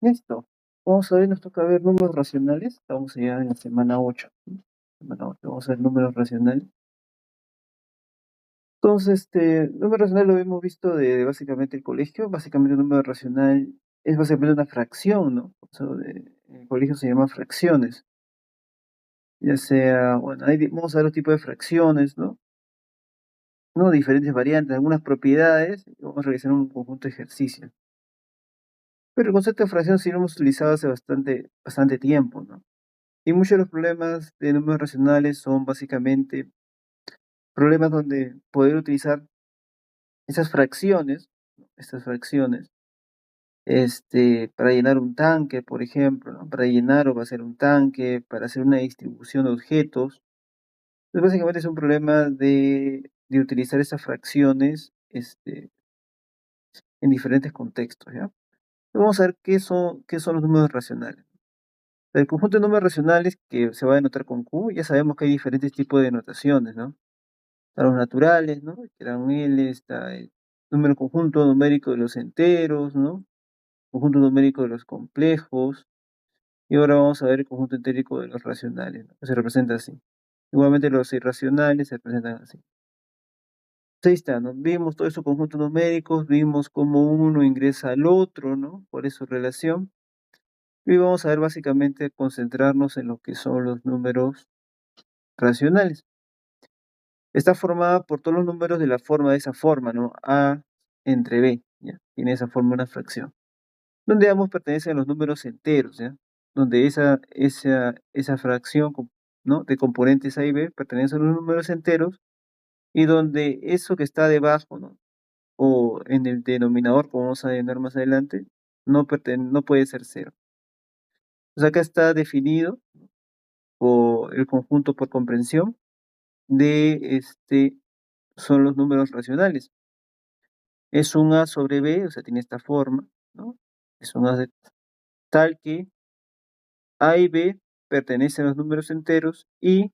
Listo. Vamos a ver, nos toca ver números racionales. Estamos ya en la semana 8. Semana 8. Vamos a ver números racionales. Entonces, número racional lo hemos visto de básicamente el colegio. Básicamente, un número racional es básicamente una fracción, ¿no? Por eso en el colegio se llama fracciones. Ya sea, bueno, vamos a ver los tipos de fracciones, ¿no? ¿No? Diferentes variantes, algunas propiedades. Y vamos a realizar un conjunto de ejercicios. Pero el concepto de fracción sí lo hemos utilizado hace bastante tiempo, ¿no? Y muchos de los problemas de números racionales son básicamente problemas donde poder utilizar esas fracciones, ¿no? Estas fracciones, para llenar un tanque, por ejemplo, ¿no? Para llenar o vaciar un tanque, para hacer una distribución de objetos. Entonces, básicamente es un problema de utilizar esas fracciones, en diferentes contextos, ¿ya? Vamos a ver qué son los números racionales. El conjunto de números racionales que se va a denotar con Q, ya sabemos que hay diferentes tipos de denotaciones, ¿no? Están los naturales, ¿no? Que eran L, está el número conjunto numérico de los enteros, ¿no? Conjunto numérico de los complejos, y ahora vamos a ver el conjunto entérico de los racionales, ¿no? Que se representa así. Igualmente los irracionales se representan así. Entonces, ahí está, ¿no? Vimos todos esos conjuntos numéricos, vimos cómo uno ingresa al otro, ¿no? Por eso relación. Y vamos a ver básicamente concentrarnos en lo que son los números racionales. Está formada por todos los números de esa forma, ¿no? A entre B, ¿ya? Tiene esa forma una fracción. Donde ambos pertenecen a los números enteros, ¿ya? Donde esa fracción, ¿no? De componentes A y B pertenece a los números enteros, y donde eso que está debajo, ¿no? O en el denominador, como vamos a ver más adelante, no puede ser cero. Pues acá está definido por el conjunto por comprensión de son los números racionales. Es un A sobre B, o sea, tiene esta forma, ¿no? Es un A tal que A y B pertenecen a los números enteros y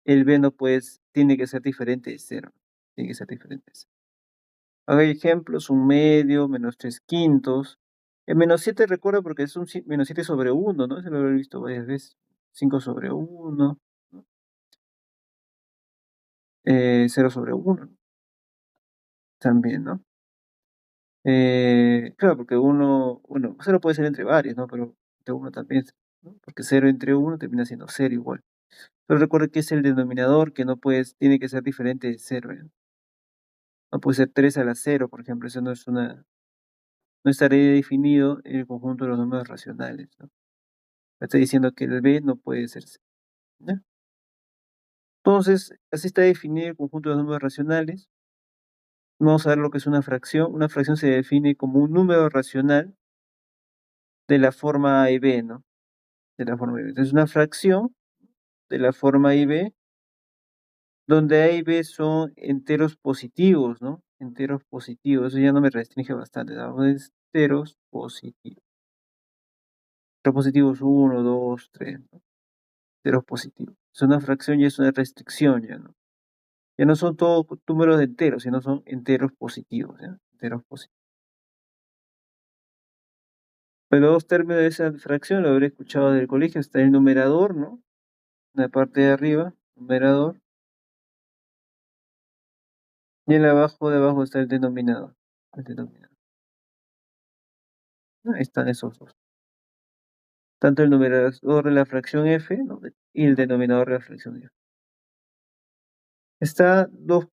el B no tiene que ser diferente de cero. Tiene que ser diferente de cero. Hay ejemplos, un medio, menos 3/5. El menos 7 recuerdo porque es menos 7 sobre 1, ¿no? Eso lo he visto varias veces. 5 sobre 1, ¿no? 0 sobre 1 también, ¿no? Claro, porque bueno, 0 puede ser entre varios, ¿no? Pero entre 1 también, ¿no? Porque 0 entre 1 termina siendo 0 igual. Pero recuerda que es el denominador que tiene que ser diferente de 0, ¿ya? No puede ser 3 a la 0, por ejemplo, eso no estaría definido en el conjunto de los números racionales, ¿no? Me está diciendo que el B no puede ser 0, ¿ya? Entonces, así está definido el conjunto de los números racionales. Vamos a ver lo que es una fracción. Una fracción se define como un número racional de la forma A y B, ¿no? De la forma A y B. Entonces, una fracción de la forma A y B, donde A y B son enteros positivos, ¿no? Enteros positivos. Eso ya no me restringe bastante, ¿no? Enteros positivos. Enteros positivos 1, 2, 3, ¿no? Enteros positivos. Es una fracción y es una restricción, ya, ¿no? Ya no son todos números de enteros, sino son enteros positivos, ¿ya? Enteros positivos. Los dos términos de esa fracción lo habré escuchado del colegio. Está el numerador, ¿no? En la parte de arriba, numerador. Y en de abajo está el denominador. El denominador. Ahí están esos dos. Tanto el numerador de la fracción f, ¿no? Y el denominador de la fracción f. Está dos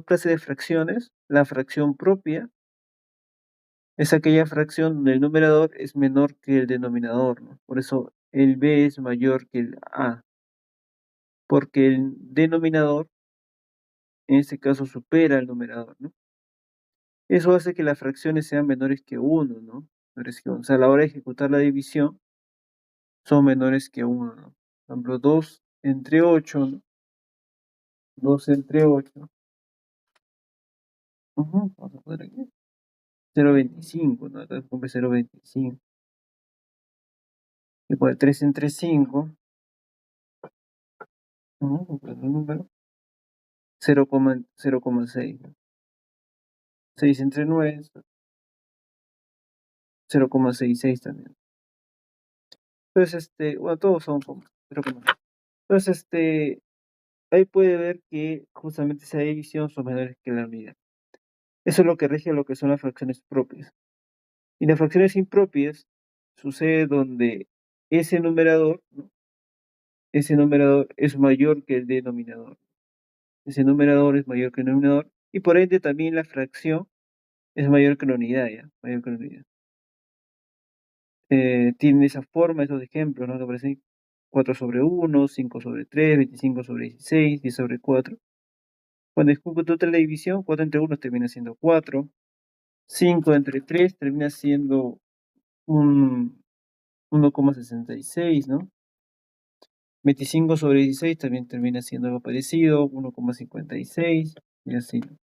clases de fracciones. La fracción propia es aquella fracción donde el numerador es menor que el denominador, ¿no? Por eso el b es mayor que el a, porque el denominador en este caso supera el numerador, ¿no? Eso hace que las fracciones sean menores que 1, ¿no? Menores que 1. O sea, a la hora de ejecutar la división son menores que 1, ¿no? Por ejemplo, 2 entre 8, ¿no? 2 entre 8. Vamos a poner aquí. 0,25, ¿no? Entonces pongo 0,25. Igual 3 entre 5. El número. 0,6. 6 entre 9. 0,66 también. Entonces, bueno, todos son como 0,6. Entonces, ahí puede ver que justamente esa división son menores que la unidad. Eso es lo que rige lo que son las fracciones propias. Y las fracciones impropias sucede donde ese numerador, ¿no? Ese numerador es mayor que el denominador. Ese numerador es mayor que el denominador y por ende también la fracción es mayor que la unidad, ¿ya? Mayor que la unidad. Tienen esa forma, esos ejemplos, ¿no? Que aparecen 4 sobre 1, 5 sobre 3, 25 sobre 16, 10 sobre 4. Cuando ejecuto la división, 4 entre 1 termina siendo 4, 5 entre 3 termina siendo un 1,66, ¿no? 25 sobre 16 también termina siendo algo parecido, 1,56 y así, ¿no?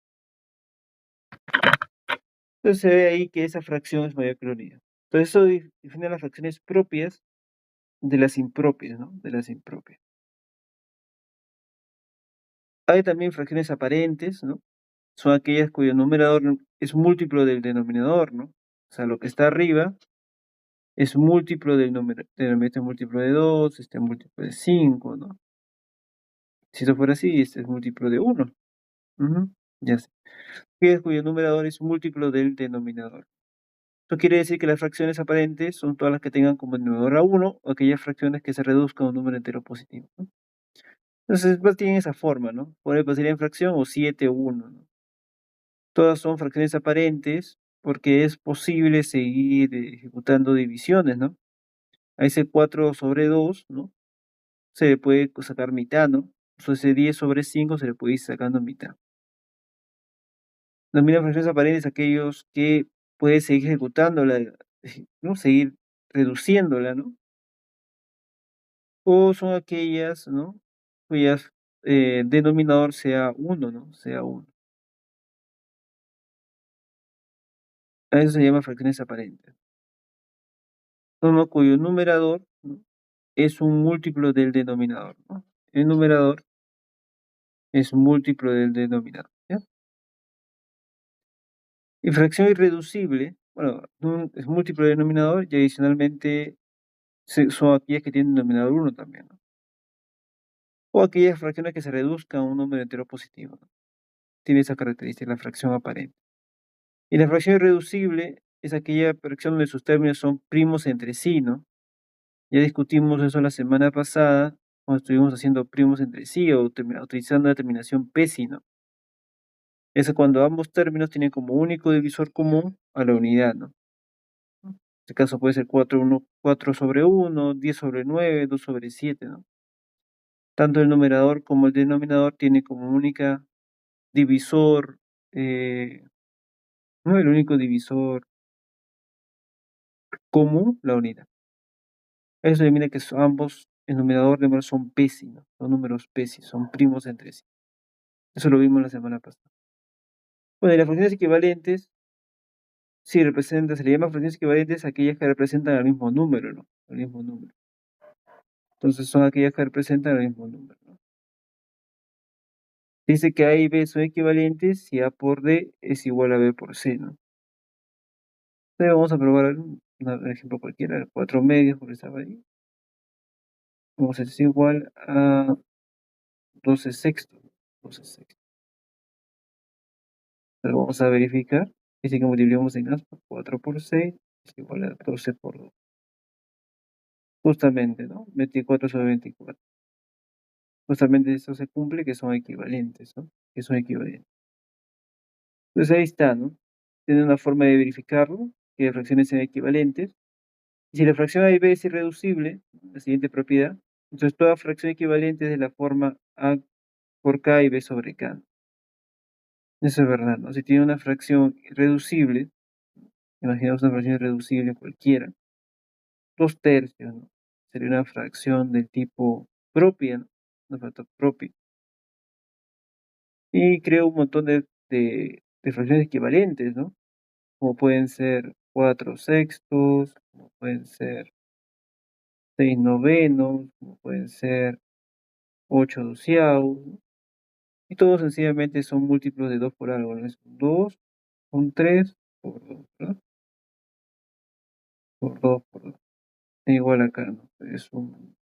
Entonces se ve ahí que esa fracción es mayor que la unidad. Entonces eso define las fracciones propias de las impropias, ¿no? De las impropias. Hay también fracciones aparentes, ¿no? Son aquellas cuyo numerador es múltiplo del denominador, ¿no? O sea, lo que está arriba es múltiplo del número, este es múltiplo de 2, este es múltiplo de 5, ¿no? Si eso fuera así, este es múltiplo de 1. Ujú, ya sé. Aquellas cuyo numerador es múltiplo del denominador. Esto quiere decir que las fracciones aparentes son todas las que tengan como denominador a 1 o aquellas fracciones que se reduzcan a un número entero positivo, ¿no? Entonces, pues tienen esa forma, ¿no? Puede pasar en fracción o 7 o 1, ¿no? Todas son fracciones aparentes porque es posible seguir ejecutando divisiones, ¿no? A ese 4 sobre 2, ¿no? Se le puede sacar mitad, ¿no? O ese 10 sobre 5 se le puede ir sacando mitad. Denominan fracciones aparentes aquellos que puede seguir ejecutándola, ¿no? Seguir reduciéndola, ¿no? O son aquellas, ¿no? Cuyas denominador sea 1, ¿no? Sea 1. A eso se llama fracciones aparentes. Uno cuyo numerador, ¿no? Es un múltiplo del denominador, ¿no? El numerador es múltiplo del denominador, ¿ya? Y fracción irreducible, bueno, es múltiplo del denominador y adicionalmente son aquellas que tienen denominador 1 también, ¿no? O aquellas fracciones que se reduzcan a un número entero positivo, ¿no? Tiene esa característica, la fracción aparente. Y la fracción irreducible es aquella fracción donde sus términos son primos entre sí, ¿no? Ya discutimos eso la semana pasada, cuando estuvimos haciendo primos entre sí o utilizando la terminación PESI, ¿no? Es cuando ambos términos tienen como único divisor común a la unidad, ¿no? En este caso puede ser 4 sobre 1, 10 sobre 9, 2 sobre 7, ¿no? Tanto el numerador como el denominador tienen como única divisor, no el único divisor común, la unidad. Eso determina que ambos, el numerador de números son PESI, ¿no? Son números PESI, son primos entre sí. Eso lo vimos la semana pasada. Bueno, y las fracciones equivalentes, sí representan, se le llama fracciones equivalentes a aquellas que representan el mismo número, ¿no? El mismo número. Entonces son aquellas que representan el mismo número, ¿no? Dice que A y B son equivalentes si A por D es igual a B por C, ¿no? Entonces vamos a probar un ejemplo cualquiera, 4 medios, porque estaba ahí. Vamos a decir igual a 12 sextos, 12 sextos. Entonces vamos a verificar. Dice que multiplicamos en aspa 4 por 6 es igual a 12 por 2. Justamente, ¿no? 24 sobre 24. Justamente eso se cumple, que son equivalentes, ¿no? Que son equivalentes. Entonces ahí está, ¿no? Tiene una forma de verificarlo, que las fracciones sean equivalentes. Y si la fracción A y B es irreducible, la siguiente propiedad, entonces toda fracción equivalente es de la forma A por K y B sobre K. Eso es verdad, ¿no? Si tiene una fracción irreducible, imaginemos una fracción irreducible cualquiera, 2 tercios, ¿no? Sería una fracción del tipo propia, ¿no? Una fracción propia. Y creo un montón de fracciones equivalentes, ¿no? Como pueden ser 4 sextos, como pueden ser 6 novenos, como pueden ser 8 doceavos, ¿no? Y todos sencillamente son múltiplos de 2 por algo, ¿no? Es 2, un 3 por 2, ¿verdad? por 2 por 2. Igual acá, ¿no? Es un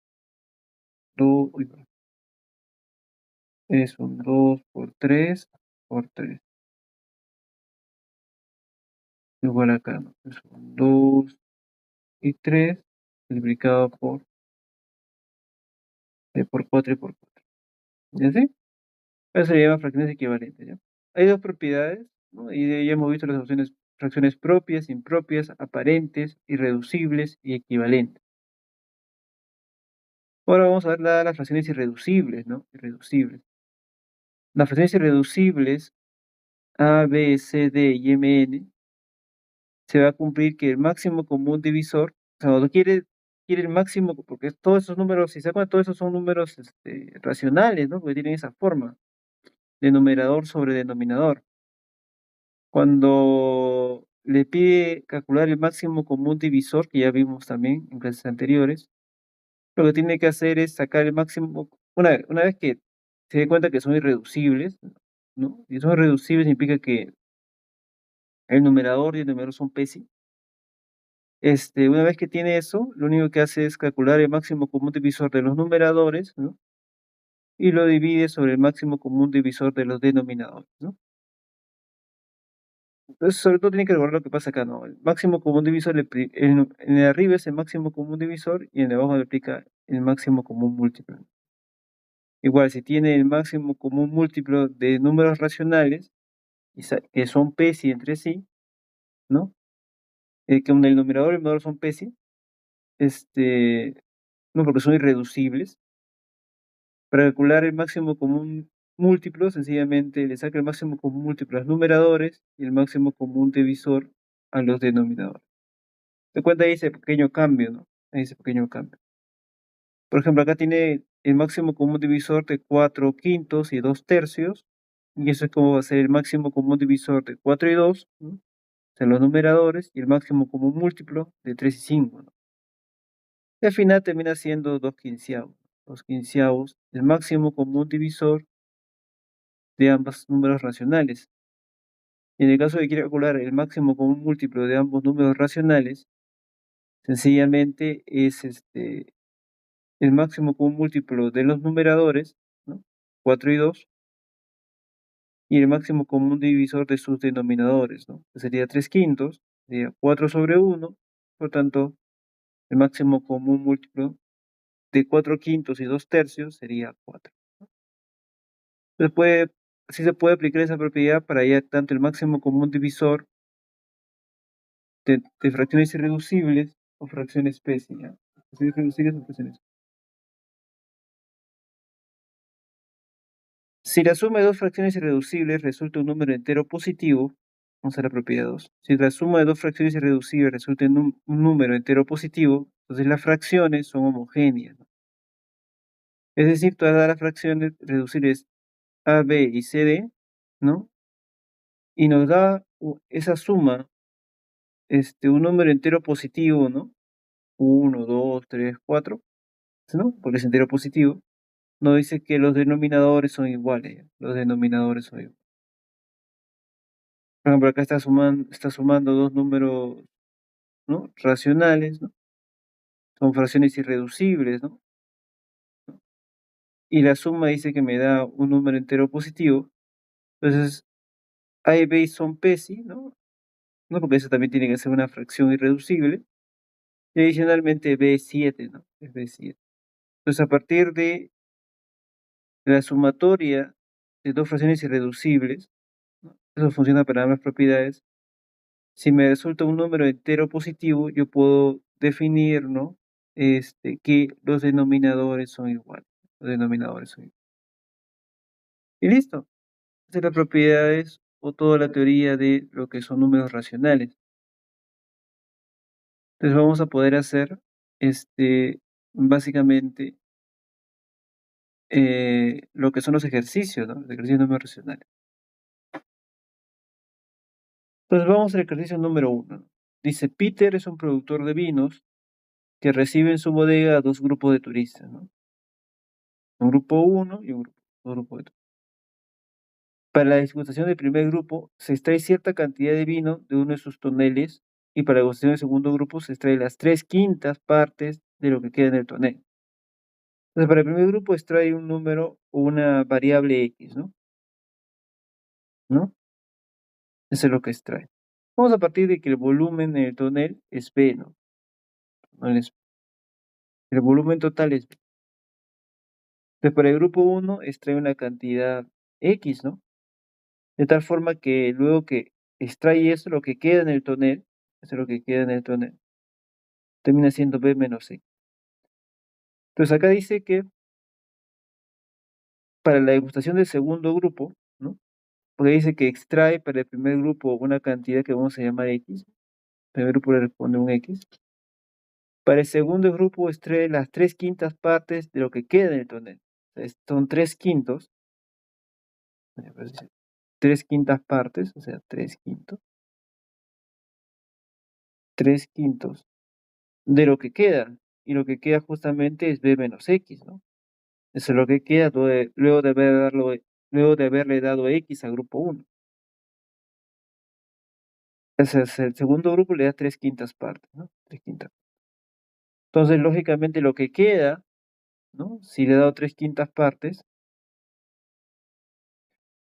2, es un 2 por 3. Igual acá, ¿no? Es un 2 y 3 multiplicado por 4 y por 4. ¿Y así? Eso se llama fracciones equivalentes, ¿ya? Hay dos propiedades, ¿no? Y ya hemos visto las opciones, fracciones propias, impropias, aparentes, irreducibles y equivalentes. Ahora vamos a ver las fracciones irreducibles, ¿no? Irreducibles. Las fracciones irreducibles A, B, C, D y M, N, se va a cumplir que el máximo común divisor, o sea, cuando quiere el máximo, porque todos esos números, si se acuerdan, todos esos son números racionales, ¿no? Porque tienen esa forma de numerador sobre denominador. Cuando le pide calcular el máximo común divisor, que ya vimos también en clases anteriores, lo que tiene que hacer es sacar el máximo, una vez que se dé cuenta que son irreducibles, ¿no? Y son irreducibles significa que el numerador y el denominador son PESI. Una vez que tiene eso, lo único que hace es calcular el máximo común divisor de los numeradores, ¿no? Y lo divide sobre el máximo común divisor de los denominadores, ¿no? Entonces, sobre todo tiene que recordar lo que pasa acá, ¿no? El máximo común divisor, en el arriba es el máximo común divisor y en el abajo le aplica el máximo común múltiplo. Igual, si tiene el máximo común múltiplo de números racionales, que son PESI entre sí, ¿no? Que el numerador y el denominador son PESI, no, porque son irreducibles. Para calcular el máximo común múltiplo, sencillamente le saca el máximo común múltiplo a los numeradores y el máximo común divisor a los denominadores. ¿Te cuenta ahí ese pequeño cambio, no? Ahí ese pequeño cambio. Por ejemplo, acá tiene el máximo común divisor de 4 quintos y 2 tercios, y eso es como va a ser el máximo común divisor de 4 y 2, ¿no? O sea, los numeradores, y el máximo común múltiplo de 3 y 5, ¿no? Y al final termina siendo 2 quinceavos. 2 quinceavos, el máximo común divisor de ambos números racionales. Y en el caso de que quiera calcular el máximo común múltiplo de ambos números racionales, sencillamente es el máximo común múltiplo de los numeradores, ¿no? 4 y 2, y el máximo común divisor de sus denominadores, ¿no? Que sería 3 quintos, sería 4 sobre 1, por tanto, el máximo común múltiplo de 4 quintos y 2 tercios sería 4. Entonces así se puede aplicar esa propiedad para hallar tanto el máximo común divisor de fracciones irreducibles o fracciones especie, ¿ya? Fracciones irreducibles o fracciones. Si la suma de dos fracciones irreducibles resulta un número entero positivo, vamos a la propiedad 2. Si la suma de dos fracciones irreducibles resulta en un número entero positivo, entonces las fracciones son homogéneas, ¿no? Es decir, todas las fracciones reducibles A, B y C, D, ¿no? Y nos da esa suma, un número entero positivo, ¿no? 1, 2, 3, 4, ¿no? Porque es entero positivo. Nos dice que los denominadores son iguales, ¿ya? Los denominadores son iguales. Por ejemplo, acá está sumando dos números, ¿no? Racionales, ¿no? Son fracciones irreducibles, ¿no? Y la suma dice que me da un número entero positivo. Entonces, A y B son PESI, ¿no? ¿No? Porque eso también tiene que ser una fracción irreducible. Y adicionalmente B es 7, ¿no? Es B7. Entonces, a partir de la sumatoria de dos fracciones irreducibles, ¿no? Eso funciona para ambas propiedades. Si me resulta un número entero positivo, yo puedo definir, ¿no? Que los denominadores son iguales. Los denominadores son iguales. Y listo. Estas son las propiedades o toda la teoría de lo que son números racionales. Entonces vamos a poder hacer, básicamente, lo que son los ejercicios, ¿no? Los ejercicios de números racionales. Entonces vamos al ejercicio número 1. Dice, Peter es un productor de vinos que recibe en su bodega a dos grupos de turistas, ¿no? Un grupo 1 y un grupo de turistas. Para la degustación del primer grupo, se extrae cierta cantidad de vino de uno de sus toneles y para la degustación del segundo grupo se extrae las 3/5 partes de lo que queda en el tonel. Entonces, para el primer grupo extrae un número o una variable X, ¿no? ¿No? Eso es lo que extrae. Vamos a partir de que el volumen en el tonel es B, ¿no? El volumen total es B. Entonces, para el grupo 1 extrae una cantidad X, ¿no? De tal forma que luego que extrae eso, lo que queda en el tonel, eso es lo que queda en el tonel, termina siendo B menos X. Entonces, acá dice que para la degustación del segundo grupo, ¿no? Porque dice que extrae para el primer grupo una cantidad que vamos a llamar X. El primer grupo le responde un X. Para el segundo grupo extrae las 3/5 partes de lo que queda en el tonel. O sea, son 3/5, 3/5 partes, o sea, 3/5, 3/5 de lo que queda. Y lo que queda justamente es B menos X, ¿no? Eso es lo que queda luego de haberle dado X al grupo 1. Ese es el segundo grupo, le da 3/5 partes, ¿no? 3/5. Entonces, lógicamente, lo que queda, ¿no? Si le he dado 3/5 partes,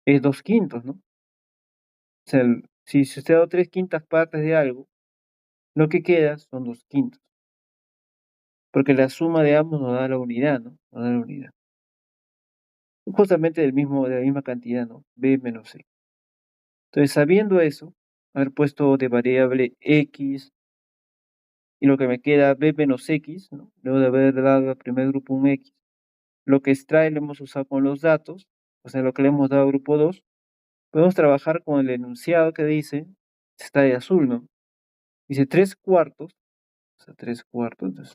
es 2/5, ¿no? O sea, si usted ha dado 3/5 partes de algo, lo que queda son 2/5. Porque la suma de ambos nos da la unidad, ¿no? Nos da la unidad. Justamente de la misma cantidad, ¿no? B menos C. Entonces, sabiendo eso, haber puesto de variable X y lo que me queda B menos X, ¿no? Luego de haber dado al primer grupo un X, lo que extrae lo hemos usado con los datos, o sea, lo que le hemos dado al grupo 2, podemos trabajar con el enunciado que dice, está de azul, ¿no? Dice 3/4, o sea, 3/4, entonces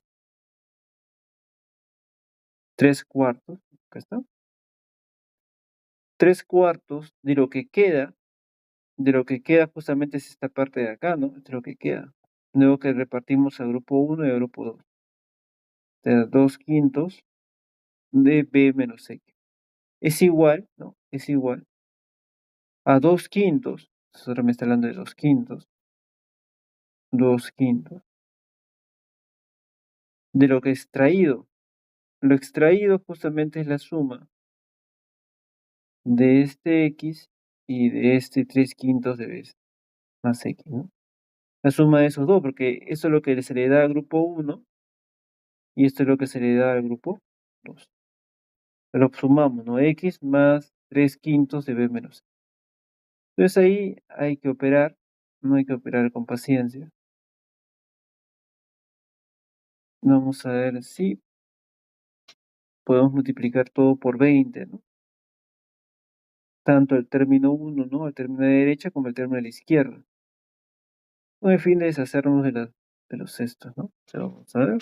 3/4, acá está, 3/4 de lo que queda justamente es esta parte de acá, ¿no? Es lo que queda. Luego que repartimos al grupo 1 y al grupo 2. O sea, 2/5 de B menos X. Es igual, ¿no? Es igual a 2/5, ahora me está hablando de 2/5, 2/5 de lo que he extraído. Lo extraído justamente es la suma de este X y de este 3/5 de B más X, ¿no? La suma de esos dos, porque eso es lo que se le da al grupo 1 y esto es lo que se le da al grupo 2. Lo sumamos, ¿no? X más 3/5 de B menos C. Entonces ahí hay que operar, no hay que operar con paciencia. Vamos a ver si podemos multiplicar todo por 20, ¿no? Tanto el término 1, ¿no? El término de la derecha como el término de la izquierda. Con el fin de deshacernos de los cestos, ¿no? O sea, vamos a ver.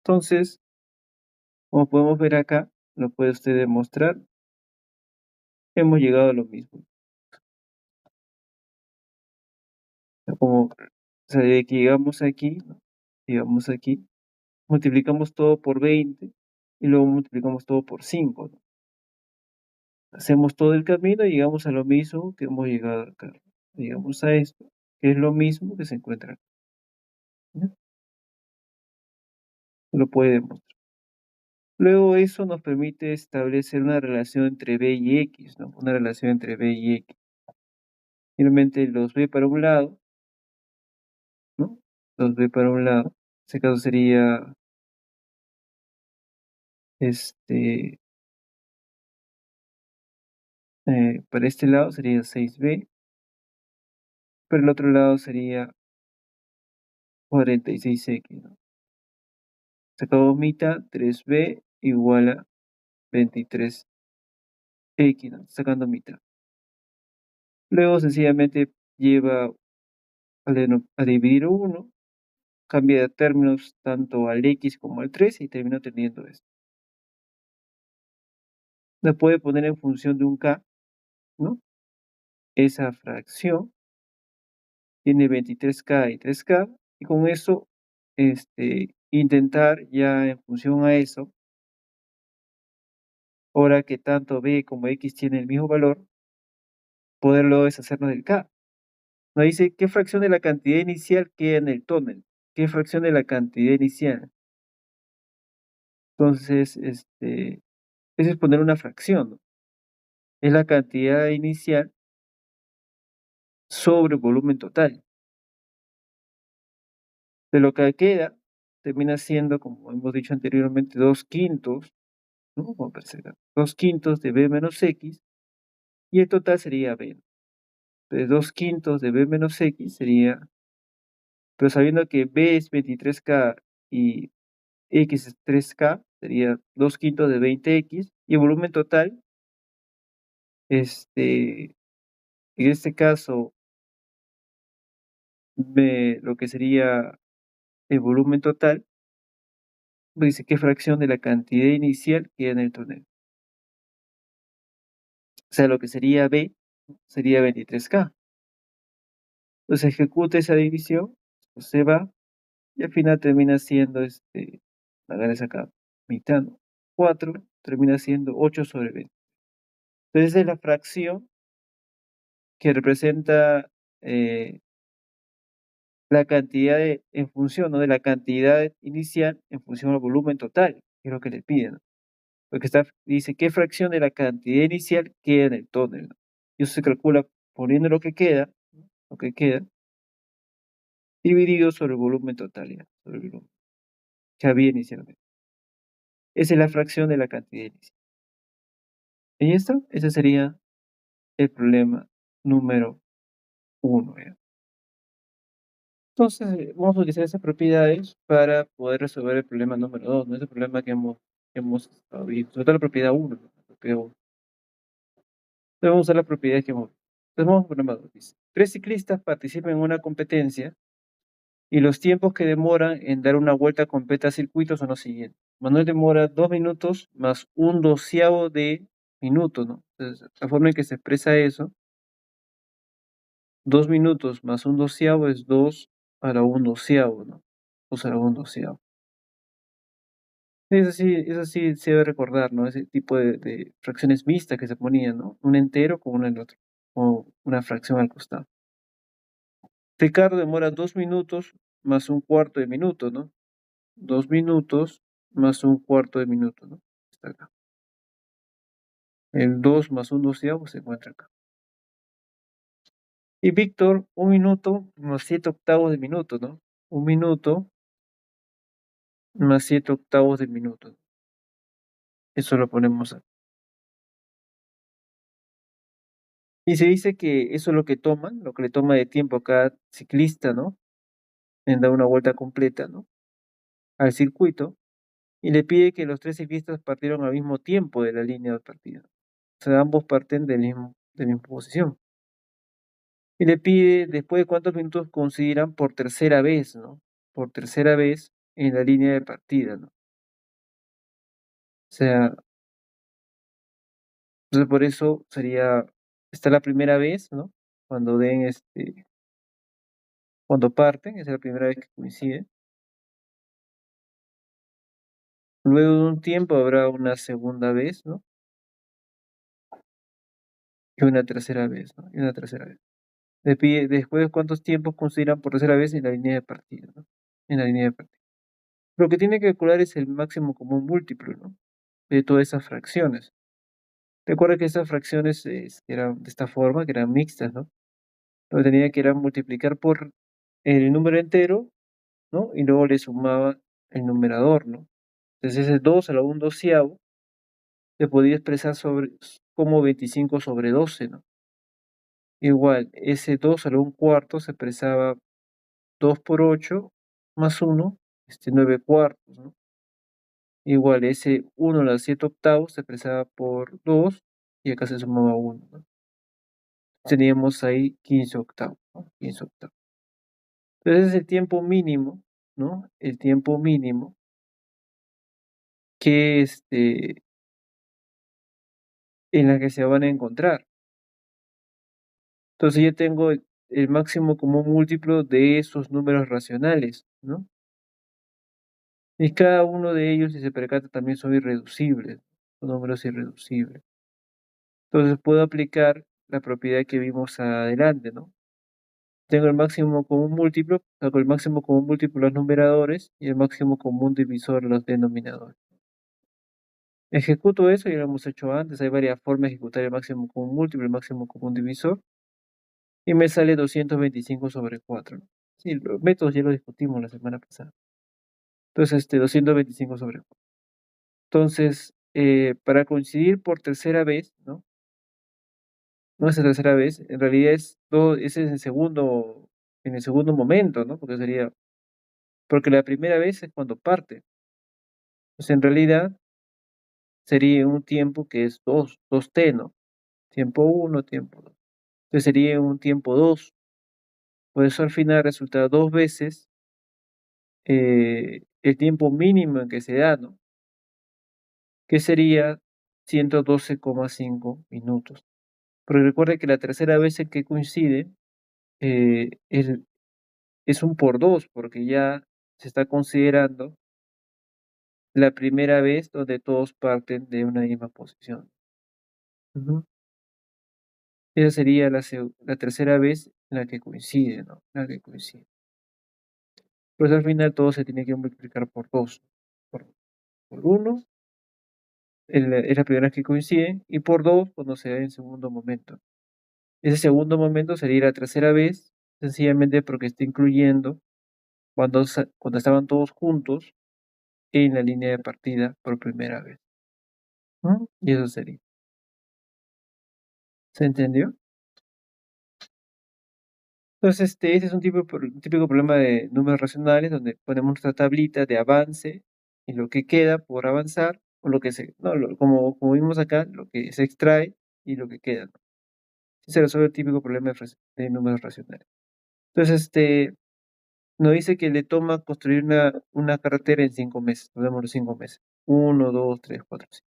Entonces, como podemos ver acá, lo puede usted demostrar, hemos llegado a lo mismo. Como, o sea, de que llegamos aquí, ¿no? Llegamos aquí, multiplicamos todo por 20 y luego multiplicamos todo por 5, ¿no? Hacemos todo el camino y llegamos a lo mismo que hemos llegado acá. Llegamos a esto, que es lo mismo que se encuentra acá, ¿no? Lo puede demostrar. Luego eso nos permite establecer una relación entre B y X, ¿no? Una relación entre B y X. Finalmente los B para un lado, ¿no? Los B para un lado. En este caso sería, este, para este lado sería 6B, para el otro lado sería 46X, ¿no? Sacamos mitad, 3B igual a 23X, ¿no? Sacando mitad. Luego sencillamente lleva a dividir 1, cambia de términos tanto al X como al 3 y termina teniendo esto. La puede poner en función de un K, ¿no? Esa fracción tiene 23K y 3K, y con eso intentar ya en función a eso, ahora que tanto B como X tienen el mismo valor, poderlo deshacernos del K. Nos dice, ¿qué fracción de la cantidad inicial queda en el tóner? ¿Qué fracción de la cantidad inicial? Entonces, eso es poner una fracción, ¿no? Es la cantidad inicial sobre el volumen total. De lo que queda, termina siendo, como hemos dicho anteriormente, 2/5, ¿no? Vamos a ver, 2/5 de B menos X, y el total sería B. Entonces, 2/5 de B menos X sería, pero sabiendo que B es 23K y X es 3K, sería 2/5 de 20X, y el volumen total, en este caso, lo que sería el volumen total, pues dice qué fracción de la cantidad inicial queda en el tonel. O sea, lo que sería B sería 23K. Entonces ejecuta esa división, pues se va, y al final termina siendo, hagan acá, mitad, ¿no? 4 termina siendo 8/20. Entonces esa es la fracción que representa eh, la cantidad en función, ¿no? De la cantidad inicial en función al volumen total, que es lo que le piden, ¿no? Porque dice qué fracción de la cantidad inicial queda en el tóner, ¿no? Y eso se calcula poniendo lo que queda, ¿no? Lo que queda, dividido sobre el volumen total, ¿ya? Sobre el volumen que había inicialmente. Esa es la fracción de la cantidad inicial. Y esto, ese sería el problema número 1, ¿ya? Entonces, vamos a utilizar esas propiedades para poder resolver el problema número 2, ¿no? Ese problema que hemos estado viendo, sobre todo la propiedad 1, ¿no? La propiedad 1. Entonces, vamos a usar las propiedades que hemos visto. Entonces, vamos al problema 2. Dice, 3 ciclistas participan en una competencia y los tiempos que demoran en dar una vuelta completa al circuito son los siguientes. Manuel demora 2 minutos más un doceavo de minuto, ¿no? Entonces, la forma en que se expresa eso, 2 minutos más un doceavo es 2 a la un doceavo, ¿no? 2 a la un doceavo. Eso sí se debe recordar, ¿no? Ese tipo de fracciones mixtas que se ponían, ¿no? Un entero con uno en el otro, o una fracción al costado. Ricardo demora 2 minutos más un cuarto de minuto, ¿no? 2 minutos más un cuarto de minuto, ¿no? Está acá. El 2 más un doceavo se encuentra acá. Y Víctor, 1 minuto más 7 octavos de minuto, ¿no? 1 minuto más 7 octavos de minuto. Eso lo ponemos acá. Y se dice que eso es lo que toman, lo que le toma de tiempo a cada ciclista, ¿no? En dar una vuelta completa, ¿no? Al circuito. Y le pide que los 3 ciclistas partieron al mismo tiempo de la línea de partida. O sea, ambos parten de la misma posición. Y le pide después de cuántos minutos consideran por tercera vez, ¿no? Por tercera vez en la línea de partida, ¿no? O sea, entonces por eso está la primera vez, ¿no? Cuando cuando parten, esa es la primera vez que coinciden. Luego de un tiempo habrá una segunda vez, ¿no? Y una tercera vez, ¿no? Y una tercera vez. Le pide después de cuántos tiempos consideran por tercera vez en la línea de partida, ¿no? En la línea de partida. Lo que tiene que calcular es el máximo común múltiplo, ¿no? De todas esas fracciones. Recuerda que esas fracciones eran de esta forma, que eran mixtas, ¿no? Lo que tenía que era multiplicar por el número entero, ¿no? Y luego le sumaba el numerador, ¿no? Entonces ese 2 a la 1 doceavo se podía expresar como 25/12, ¿no? Igual, ese 2 a la 1 cuarto se expresaba 2 por 8 más 1, 9 cuartos, ¿no? Igual, ese 1 a la 7 octavos se expresaba por 2 y acá se sumaba 1, ¿no? Teníamos ahí 15 octavos, ¿no? 15 octavos. Entonces es el tiempo mínimo, ¿no? El tiempo mínimo que en la que se van a encontrar. Entonces yo tengo el máximo común múltiplo de esos números racionales, ¿no? Y cada uno de ellos, si se percata, también son irreducibles, son números irreducibles. Entonces puedo aplicar la propiedad que vimos adelante, ¿no? Tengo el máximo común múltiplo, saco el máximo común múltiplo los numeradores y el máximo común divisor los denominadores. Ejecuto eso, ya lo hemos hecho antes, hay varias formas de ejecutar el máximo común múltiplo, el máximo común divisor, y me sale 225 sobre 4, ¿no? Sí, los métodos ya los discutimos la semana pasada. Entonces, 225 sobre 4. Entonces, para coincidir por tercera vez, ¿no? No es la tercera vez, en realidad ese es en el segundo momento, ¿no? Porque la primera vez es cuando parte. Pues en realidad sería un tiempo que es 2t, ¿no? Tiempo uno, tiempo 2. Entonces sería un tiempo 2. Por eso al final resulta dos veces el tiempo mínimo en que se da, ¿no? Que sería 112,5 minutos. Pero recuerde que la tercera vez en que coincide es un por dos, porque ya se está considerando la primera vez donde todos parten de una misma posición. Ujú. Esa sería la tercera vez en la que coincide, ¿no? La que coincide. Pues al final todo se tiene que multiplicar por 2, por 1, es la primera vez que coinciden, y por 2 cuando se da en segundo momento. Ese segundo momento sería la tercera vez, sencillamente porque está incluyendo cuando estaban todos juntos en la línea de partida por primera vez. ¿No? Y eso sería. ¿Se entendió? Entonces, este es un típico problema de números racionales donde ponemos nuestra tablita de avance y lo que queda por avanzar, o lo que se, no, como vimos acá, lo que se extrae y lo que queda, ¿no? Así se resuelve el típico problema de números racionales. Entonces, nos dice que le toma construir una carretera en 5 meses. Nos damos los 5 meses. 1, 2, 3, 4, 5.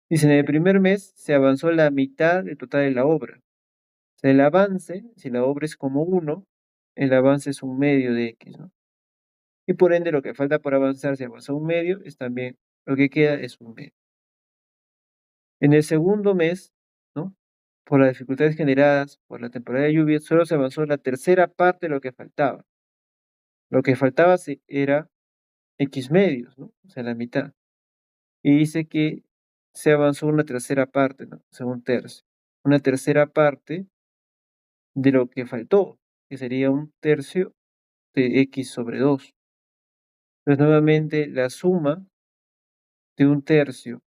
Dice, en el primer mes se avanzó la mitad del total de la obra. O sea, el avance, si la obra es como 1, el avance es un medio de X, ¿no? Y por ende, lo que falta por avanzar, si avanza un medio, es también lo que queda es un medio. En el segundo mes, ¿no? Por las dificultades generadas por la temporada de lluvia, solo se avanzó la tercera parte de lo que faltaba. Lo que faltaba era X medios, ¿no? O sea, la mitad. Y dice que se avanzó una tercera parte, ¿no? O sea, un tercio. Una tercera parte de lo que faltó, que sería un tercio de X sobre 2. Entonces, nuevamente, la suma de un tercio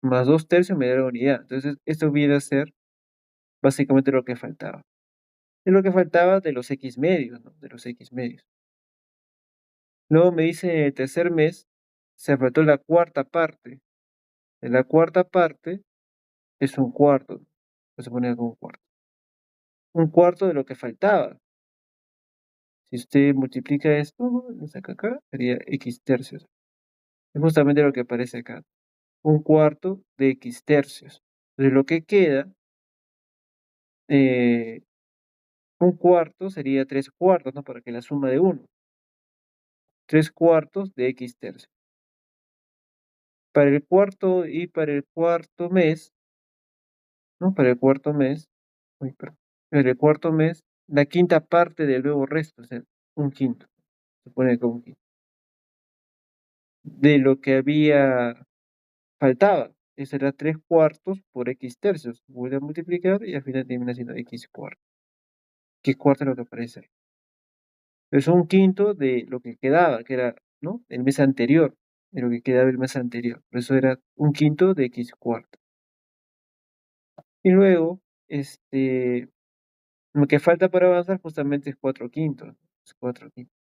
más 2 tercios me da la unidad. Entonces, esto viene a ser básicamente lo que faltaba. Es lo que faltaba de los X medios, ¿no? De los X medios. Luego me dice en el tercer mes, se faltó la cuarta parte. En la cuarta parte es un cuarto, ¿no? Se pone como un cuarto. Un cuarto de lo que faltaba. Si usted multiplica esto, ¿no? Lo saca acá, sería X tercios. Es justamente lo que aparece acá. Un cuarto de X tercios. Entonces, lo que queda, eh, un cuarto sería 3 cuartos, ¿no? Para que la suma de 1. 3 cuartos de X tercios. Para el cuarto mes, ¿no? Para el cuarto mes, uy, perdón. Para el cuarto mes, la quinta parte del nuevo resto, o sea, un quinto. Se pone como un quinto. De lo que faltaba. Eso era 3 cuartos por X tercios. Vuelve a multiplicar y al final termina siendo X cuartos. X cuartos es lo que aparece ahí. Es un quinto de lo que quedaba, que era, ¿no? El mes anterior, de lo que quedaba el mes anterior. Por eso era un quinto de X cuarto. Y luego, lo que falta para avanzar justamente es 4 quintos. Es 4 quintos.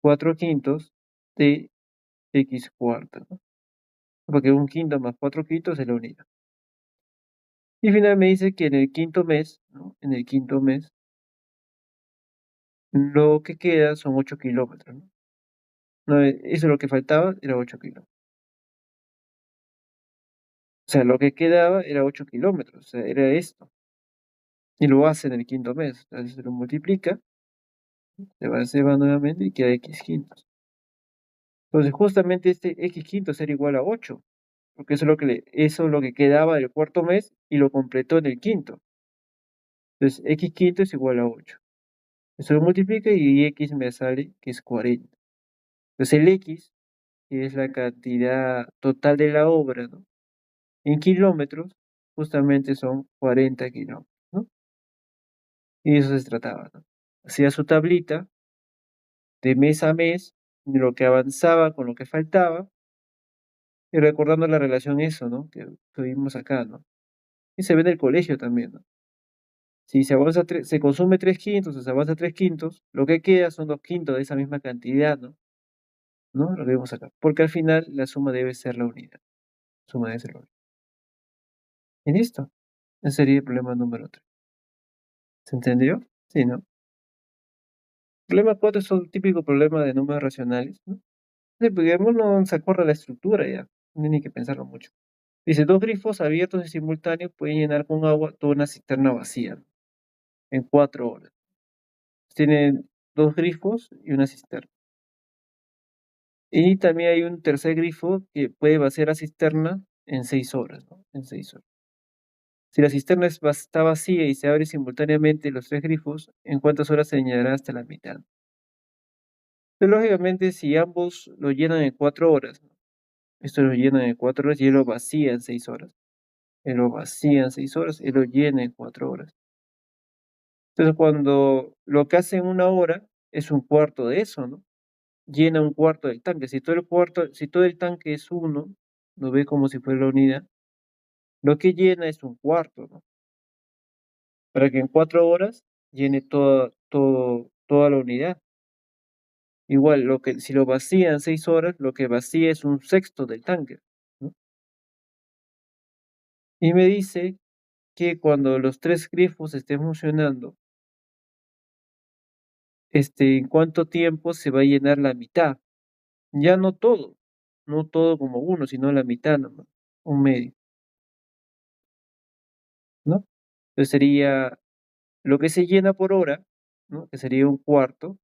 4 quintos de X cuarto, ¿no? Porque un quinto más 4 quintos es la unidad. Y al final me dice que en el quinto mes, ¿no? En el quinto mes, lo que queda son 8 kilómetros, ¿no? No, eso es lo que faltaba, era 8 kilómetros. O sea, lo que quedaba era 8 kilómetros, o sea, era esto. Y lo hace en el quinto mes. Entonces se lo multiplica, se va nuevamente y queda X quintos. Entonces, justamente este X quintos era igual a 8, porque eso es lo que quedaba del cuarto mes y lo completó en el quinto. Entonces, x quinto es igual a 8. Eso lo multiplica y x me sale que es 40. Entonces, el x, que es la cantidad total de la obra, ¿no? En kilómetros, justamente son 40 kilómetros, ¿no? Y de eso se trataba, ¿no? Hacía su tablita de mes a mes, de lo que avanzaba con lo que faltaba, y recordando la relación eso, ¿no? Que vimos acá, ¿no? Y se ve en el colegio también, ¿no? Si se avanza se consume 3 quintos o se avanza 3 quintos, lo que queda son 2 quintos de esa misma cantidad, ¿no? ¿No? Lo que vemos acá. Porque al final la suma debe ser la unidad. Suma debe ser la unidad. Y listo. Ese sería el problema número 3. ¿Se entendió? Sí, ¿no? Problema 4 es un típico problema de números racionales, ¿no? Sí, porque uno se acuerda la estructura ya. No hay ni que pensarlo mucho. Dice, dos grifos abiertos en simultáneo pueden llenar con agua toda una cisterna vacía, ¿no? En 4 horas. Tienen dos grifos y una cisterna. Y también hay un tercer grifo que puede vaciar la cisterna en 6 horas, ¿no? En 6 horas. Si la cisterna está vacía y se abre simultáneamente los tres grifos, ¿en cuántas horas se llenará hasta la mitad? Pero lógicamente, si ambos lo llenan en 4 horas, ¿no? Esto lo llenan en 4 horas y él lo vacía en 6 horas. Él lo vacía en 6 horas y lo llena en 4 horas. Entonces, cuando lo que hace en 1 hora es un cuarto de eso, ¿no? Llena un cuarto del tanque. Si todo el tanque es uno, lo ve como si fuera la unidad, lo que llena es un cuarto, ¿no? Para que en 4 horas llene toda la unidad. Igual, si lo vacía en 6 horas, lo que vacía es un sexto del tanque, ¿no? Y me dice que cuando los tres grifos estén funcionando, ¿en cuánto tiempo se va a llenar la mitad? Ya no todo como uno, sino la mitad nomás, un medio, ¿no? Entonces sería lo que se llena por hora, ¿no? Que sería un cuarto,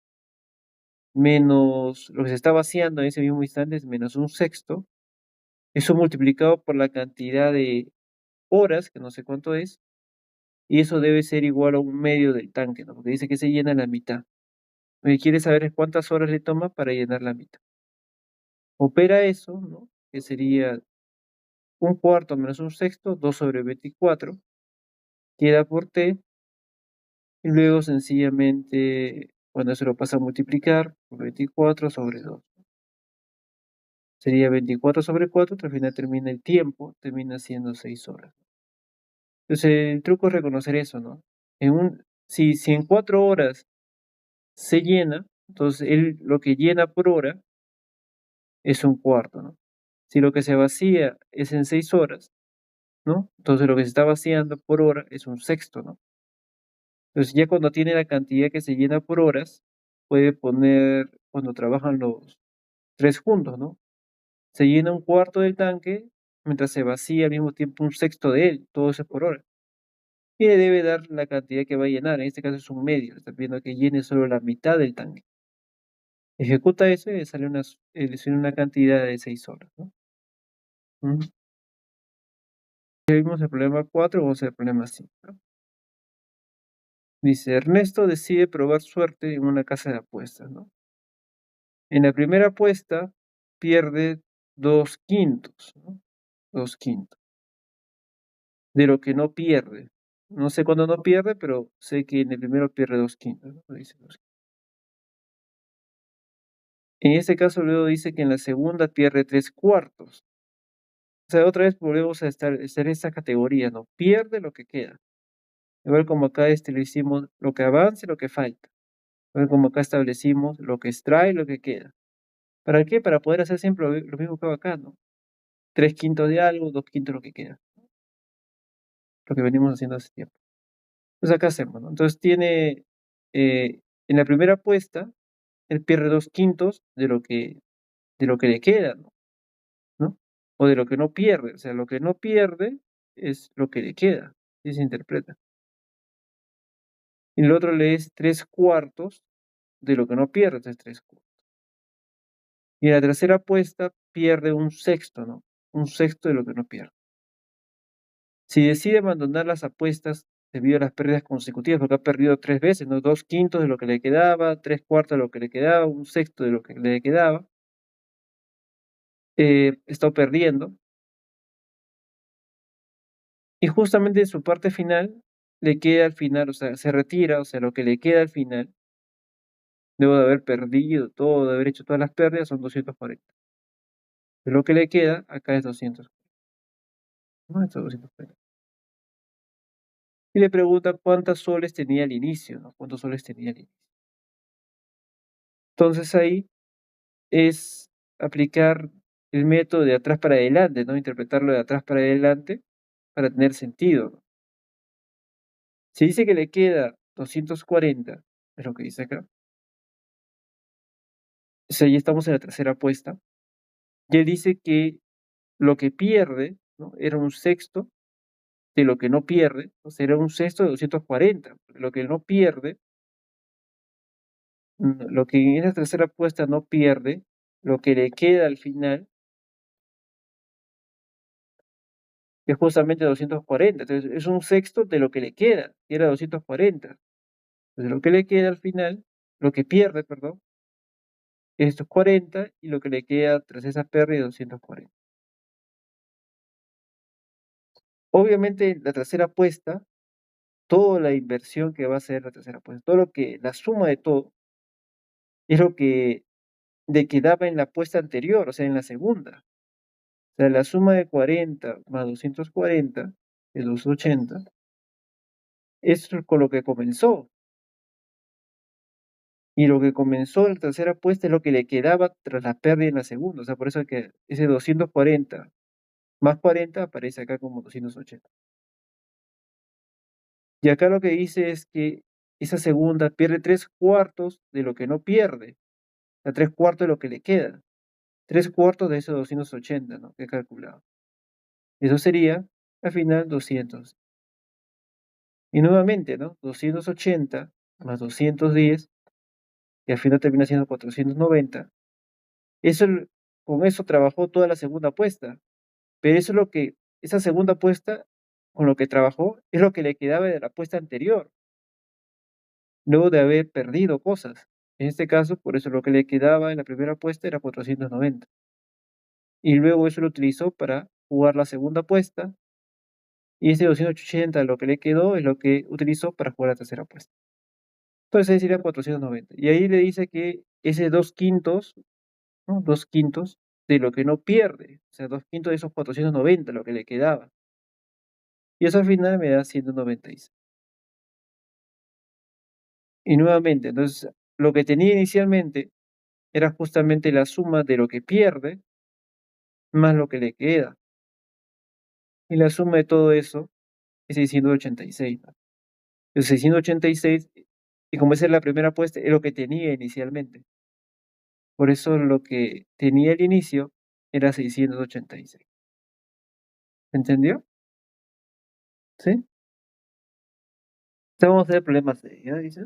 menos lo que se está vaciando en ese mismo instante, es menos un sexto, eso multiplicado por la cantidad de horas, que no sé cuánto es, y eso debe ser igual a un medio del tanque, ¿no? Porque dice que se llena la mitad. Me quiere saber cuántas horas le toma para llenar la mitad. Opera eso, ¿no? Que sería un cuarto menos un sexto, 2 sobre 24, queda por t, y luego sencillamente, cuando se lo pasa a multiplicar por 24 sobre 2. Sería 24 sobre 4, al final termina el tiempo, termina siendo 6 horas. Entonces el truco es reconocer eso, ¿no? Si en 4 horas se llena, entonces él lo que llena por hora es un cuarto, ¿no? Si lo que se vacía es en 6 horas, ¿no? Entonces lo que se está vaciando por hora es un sexto, ¿no? Entonces ya cuando tiene la cantidad que se llena por horas, puede poner, cuando trabajan los tres juntos, ¿no? Se llena un cuarto del tanque, mientras se vacía al mismo tiempo un sexto de él, todo eso es por hora. Y le debe dar la cantidad que va a llenar, en este caso es un medio, está pidiendo que llene solo la mitad del tanque. Ejecuta eso y le sale una cantidad de 6 horas, ¿no? Ujú. Ya vimos el problema 4, vamos a ver el problema 5, ¿no? Dice, Ernesto decide probar suerte en una casa de apuestas, ¿no? En la primera apuesta pierde 2 quintos, ¿no? 2 quintos de lo que no pierde. No sé cuándo no pierde, pero sé que en el primero pierde 2 quintos, ¿no? Dice 2 quintos. En este caso luego dice que en la segunda pierde 3 cuartos. O sea, otra vez volvemos a estar en esa categoría, ¿no? Pierde lo que queda. Igual como acá lo hicimos lo que avanza y lo que falta. Igual como acá establecimos lo que extrae y lo que queda. ¿Para qué? Para poder hacer siempre lo mismo que hago acá, ¿no? 3 quintos de algo, 2 quintos lo que queda. Lo que venimos haciendo hace tiempo. Entonces acá hacemos, ¿no? Entonces en la primera apuesta, él pierde 2 quintos de lo que le queda, ¿no? ¿No? O de lo que no pierde. O sea, lo que no pierde es lo que le queda. Así se interpreta. Y el otro le es 3 cuartos de lo que no pierde, entonces 3 cuartos. Y en la tercera apuesta pierde un sexto, ¿no? Un sexto de lo que no pierde. Si decide abandonar las apuestas debido a las pérdidas consecutivas, porque ha perdido 3 veces, ¿no? 2/5 de lo que le quedaba, 3/4 de lo que le quedaba, 1/6 de lo que le quedaba. Está perdiendo. Y justamente en su parte final, le queda al final, o sea, se retira, o sea, lo que le queda al final, luego de haber perdido todo, de haber hecho todas las pérdidas, son 240. Pero lo que le queda acá es 200, ¿no? Estos 240. Y le pregunta cuántos soles tenía al inicio, ¿no? ¿Cuántos soles tenía al inicio? Entonces ahí es aplicar el método de atrás para adelante, ¿no? Interpretarlo de atrás para adelante para tener sentido, ¿no? Si dice que le queda 240, es lo que dice acá, o sea, ya estamos en la tercera apuesta, y él dice que lo que pierde, ¿no? Era un sexto de lo que no pierde, o sea, era un sexto de 240. Lo que no pierde, lo que en esa tercera apuesta no pierde, lo que le queda al final es justamente 240. Entonces, es un sexto de lo que le queda, que era 240. Entonces, lo que le queda al final, lo que pierde, perdón, es 240 y lo que le queda tras esa pérdida es 240. Obviamente, la tercera apuesta, toda la inversión que va a hacer la tercera apuesta, todo lo que, la suma de todo, es lo que le quedaba en la apuesta anterior, o sea, en la segunda. O sea, la suma de 40 más 240 es 280. Es con lo que comenzó. Y lo que comenzó en la tercera apuesta es lo que le quedaba tras la pérdida en la segunda. O sea, por eso es que ese 240 más 40 aparece acá como 280. Y acá lo que dice es que esa segunda pierde 3/4 de lo que no pierde. O sea, 3/4 de lo que le queda. 3/4 de esos 280, ¿no? Que he calculado. Eso sería, al final, 200. Y nuevamente, ¿no? 280 más 210, y al final termina siendo 490. Eso, con eso trabajó toda la segunda apuesta. Pero eso es lo que, esa segunda apuesta, con lo que trabajó, es lo que le quedaba de la apuesta anterior, luego de haber perdido cosas. En este caso, por eso lo que le quedaba en la primera apuesta era 490. Y luego eso lo utilizó para jugar la segunda apuesta, y ese 280, lo que le quedó, es lo que utilizó para jugar la tercera apuesta. Entonces ahí sería 490. Y ahí le dice que ese 2/5, ¿no? 2/5 de lo que no pierde, o sea, 2/5 de esos 490, lo que le quedaba. Y eso al final me da 196. Y nuevamente, entonces, lo que tenía inicialmente era justamente la suma de lo que pierde más lo que le queda. Y la suma de todo eso es 686, ¿no? El 686, y como esa es la primera apuesta, es lo que tenía inicialmente. Por eso lo que tenía al inicio era 686. ¿Entendió? ¿Sí? Entonces vamos a ver problemas de, ¿ya? Dice.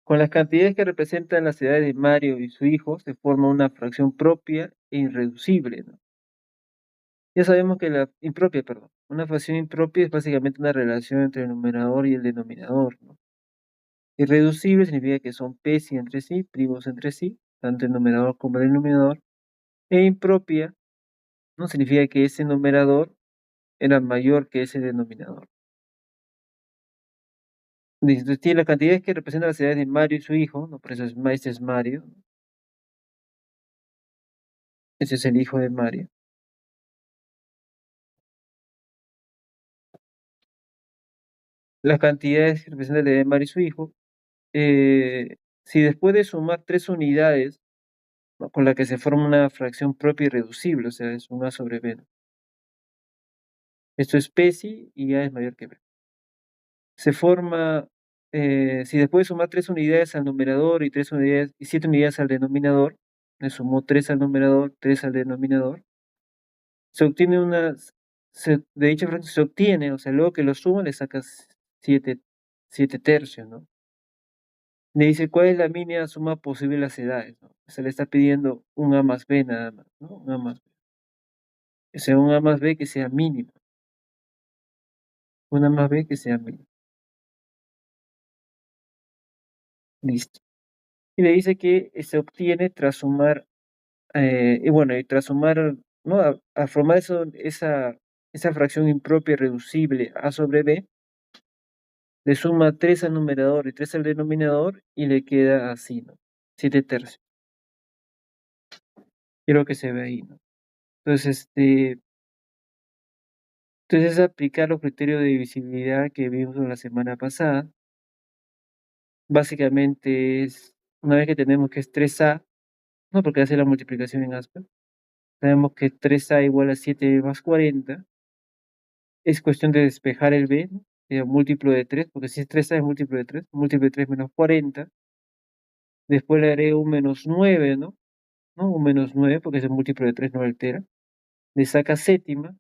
Con las cantidades que representan las edades de Mario y su hijo, se forma una fracción propia e irreducible, ¿no? Ya sabemos que la impropia, perdón. Una fracción impropia es básicamente una relación entre el numerador y el denominador, ¿no? Irreducible significa que son Pesi entre sí, primos entre sí, tanto el numerador como el denominador. E impropia no significa que ese numerador era mayor que ese denominador. Dice, entonces tiene las cantidades que representan las edades de Mario y su hijo, ¿no? Por eso este es Mario, ¿no? Ese es el hijo de Mario. Las cantidades que representan la edad de Mario y su hijo, si después de sumar 3 unidades, ¿no? Con la que se forma una fracción propia y reducible, o sea, es un A sobre B, ¿no? Esto es Pesi y A es mayor que B. Se forma, si después de sumar 3 unidades al numerador y 3 unidades y 7 unidades al denominador, le sumó 3 al numerador, 3 al denominador, se obtiene de dicha fracción se obtiene, o sea, luego que lo suma le sacas 7, 7 tercios, ¿no? Le dice cuál es la mínima suma posible de las edades, ¿no? Se le está pidiendo un A más B nada más, ¿no? Un A más B. O sea, un A más B que sea mínimo. Una más B que sea mínimo. Listo. Y le dice que se obtiene tras sumar, y bueno, y tras sumar, ¿no? A formar esa fracción impropia irreducible a sobre b, le suma 3 al numerador y 3 al denominador y le queda así, ¿no? 7 tercios. Quiero que se ve ahí, ¿no? Entonces, entonces es aplicar los criterios de divisibilidad que vimos la semana pasada. Básicamente es, una vez que tenemos que es 3a, no porque hace la multiplicación en aspa, sabemos que 3a igual a 7 más 40. Es cuestión de despejar el b, ¿no? Múltiplo de 3, porque si es 3a es múltiplo de 3 menos 40. Después le haré un menos 9, ¿no? Un menos 9 porque ese múltiplo de 3 no altera. Le saca séptima,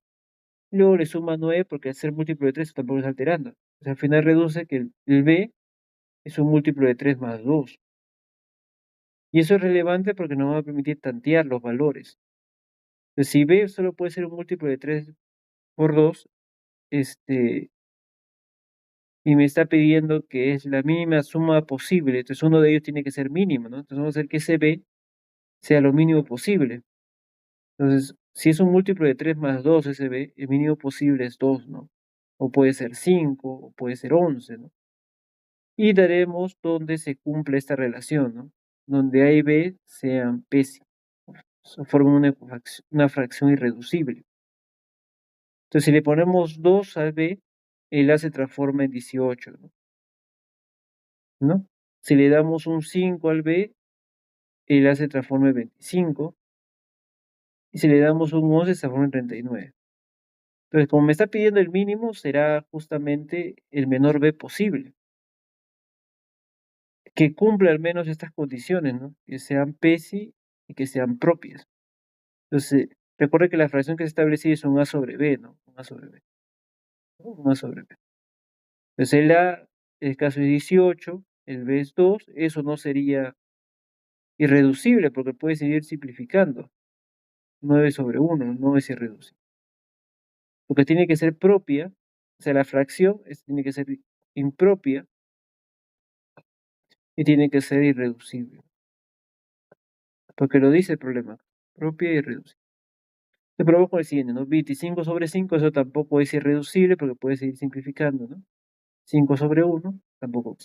luego le suma 9 porque al ser múltiplo de 3 tampoco está alterando. O sea, al final reduce que el b es un múltiplo de 3 más 2. Y eso es relevante porque nos va a permitir tantear los valores. Entonces, si b solo puede ser un múltiplo de 3 por 2, y me está pidiendo que es la mínima suma posible, entonces uno de ellos tiene que ser mínimo, ¿no? Entonces vamos a hacer que ese b sea lo mínimo posible. Entonces, si es un múltiplo de 3 más 2 ese b, el mínimo posible es 2, ¿no? O puede ser 5, o puede ser 11, ¿no? Y daremos donde se cumple esta relación, ¿no? Donde A y B sean pésimos, forman una fracción irreducible. Entonces, si le ponemos 2 al B, el A se transforma en 18, ¿no? Si le damos un 5 al B, el A se transforma en 25. Y si le damos un 11, se transforma en 39. Entonces, como me está pidiendo el mínimo, será justamente el menor B posible, que cumpla al menos estas condiciones, ¿no? Que sean PESI y que sean propias. Entonces, recuerde que la fracción que se establece es un A sobre B, ¿no? Un A sobre B. ¿No? Un A sobre B. Entonces, el A, el caso es 18, el B es 2, eso no sería irreducible porque puede seguir simplificando. 9 sobre 1 no es irreducible. Porque tiene que ser propia, o sea, la fracción tiene que ser impropia y tiene que ser irreducible. Porque lo dice el problema, propia y irreducible. Te probamos con el siguiente, ¿no? 25 sobre 5, eso tampoco es irreducible porque puede seguir simplificando, ¿no? 5 sobre 1, tampoco.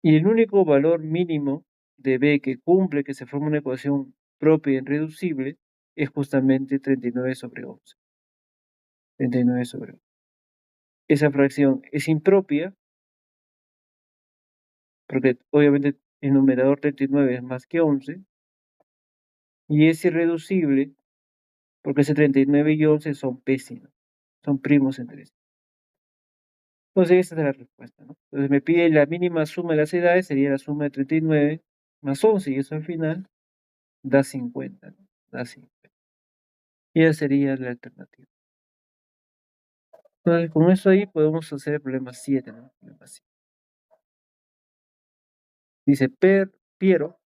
Y el único valor mínimo de b que cumple que se forma una ecuación propia e irreducible es justamente 39 sobre 11. 39 sobre 11. Esa fracción es impropia porque obviamente el numerador 39 es más que 11 y es irreducible porque ese 39 y 11 son pésimos, son primos entre sí. Entonces esa es la respuesta, ¿no? Entonces me pide la mínima suma de las edades, sería la suma de 39 más 11 y eso al final da 50, ¿no? Da 50. Y esa sería la alternativa. Entonces con eso ahí podemos hacer el problema 7, ¿no? Problema 7. Dice, Piero,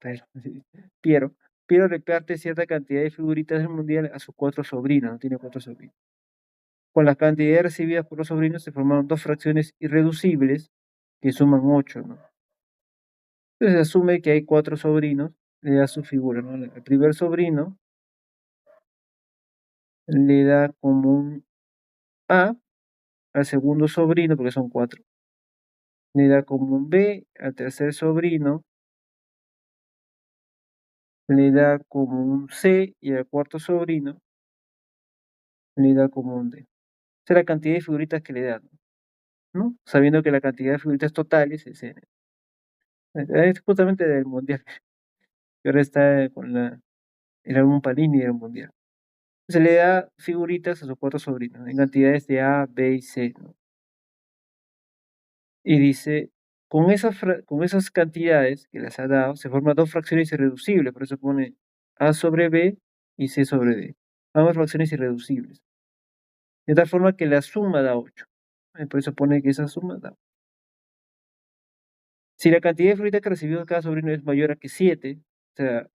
Piero reparte cierta cantidad de figuritas del mundial a sus 4 sobrinos, ¿no? Tiene 4 sobrinos. Con las cantidades recibidas por los sobrinos se formaron dos fracciones irreducibles que suman 8, ¿no? Entonces se asume que hay 4 sobrinos, le da su figura, ¿no? El primer sobrino le da como un A, al segundo sobrino, porque son 4, le da como un B, al tercer sobrino le da como un C y al cuarto sobrino le da como un D. Esa es la cantidad de figuritas que le dan, ¿no? Sabiendo que la cantidad de figuritas totales es N. Es justamente del mundial, que ahora está con el álbum Panini del mundial. Se le da figuritas a sus 4 sobrinos en cantidades de A, B y C, ¿no? Y dice, con esas cantidades que les ha dado, se forman dos fracciones irreducibles, por eso pone A sobre B y C sobre D. Ambas fracciones irreducibles. De tal forma que la suma da 8. Por eso pone que esa suma da 8. Si la cantidad de figuritas que recibió cada sobrino es mayor a que 7, o sea,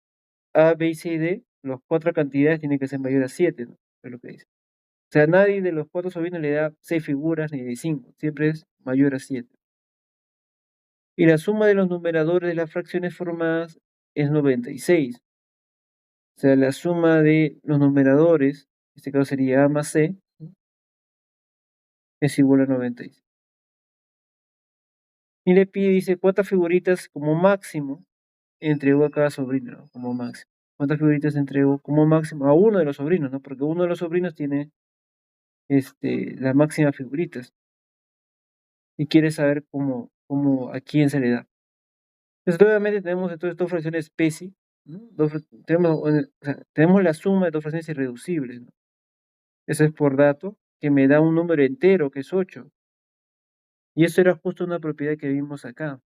A, B y C y D, las 4 cantidades tienen que ser mayor a 7, ¿no? Es lo que dice. O sea, nadie de los 4 sobrinos le da 6 figuras ni de 5, siempre es mayor a 7. Y la suma de los numeradores de las fracciones formadas es 96. O sea, la suma de los numeradores, en este caso sería A más C, es igual a 96. Y le pide, dice, cuántas figuritas como máximo entregó a cada sobrino, ¿no? Como máximo. ¿Cuántas figuritas entregó como máximo a uno de los sobrinos, ¿no? Porque uno de los sobrinos tiene la máxima figuritas y quiere saber a quién se le da. Entonces, obviamente tenemos entonces dos fracciones PESI, ¿no? Tenemos la suma de dos fracciones irreducibles, ¿no? Eso es por dato, que me da un número entero, que es 8. Y eso era justo una propiedad que vimos acá,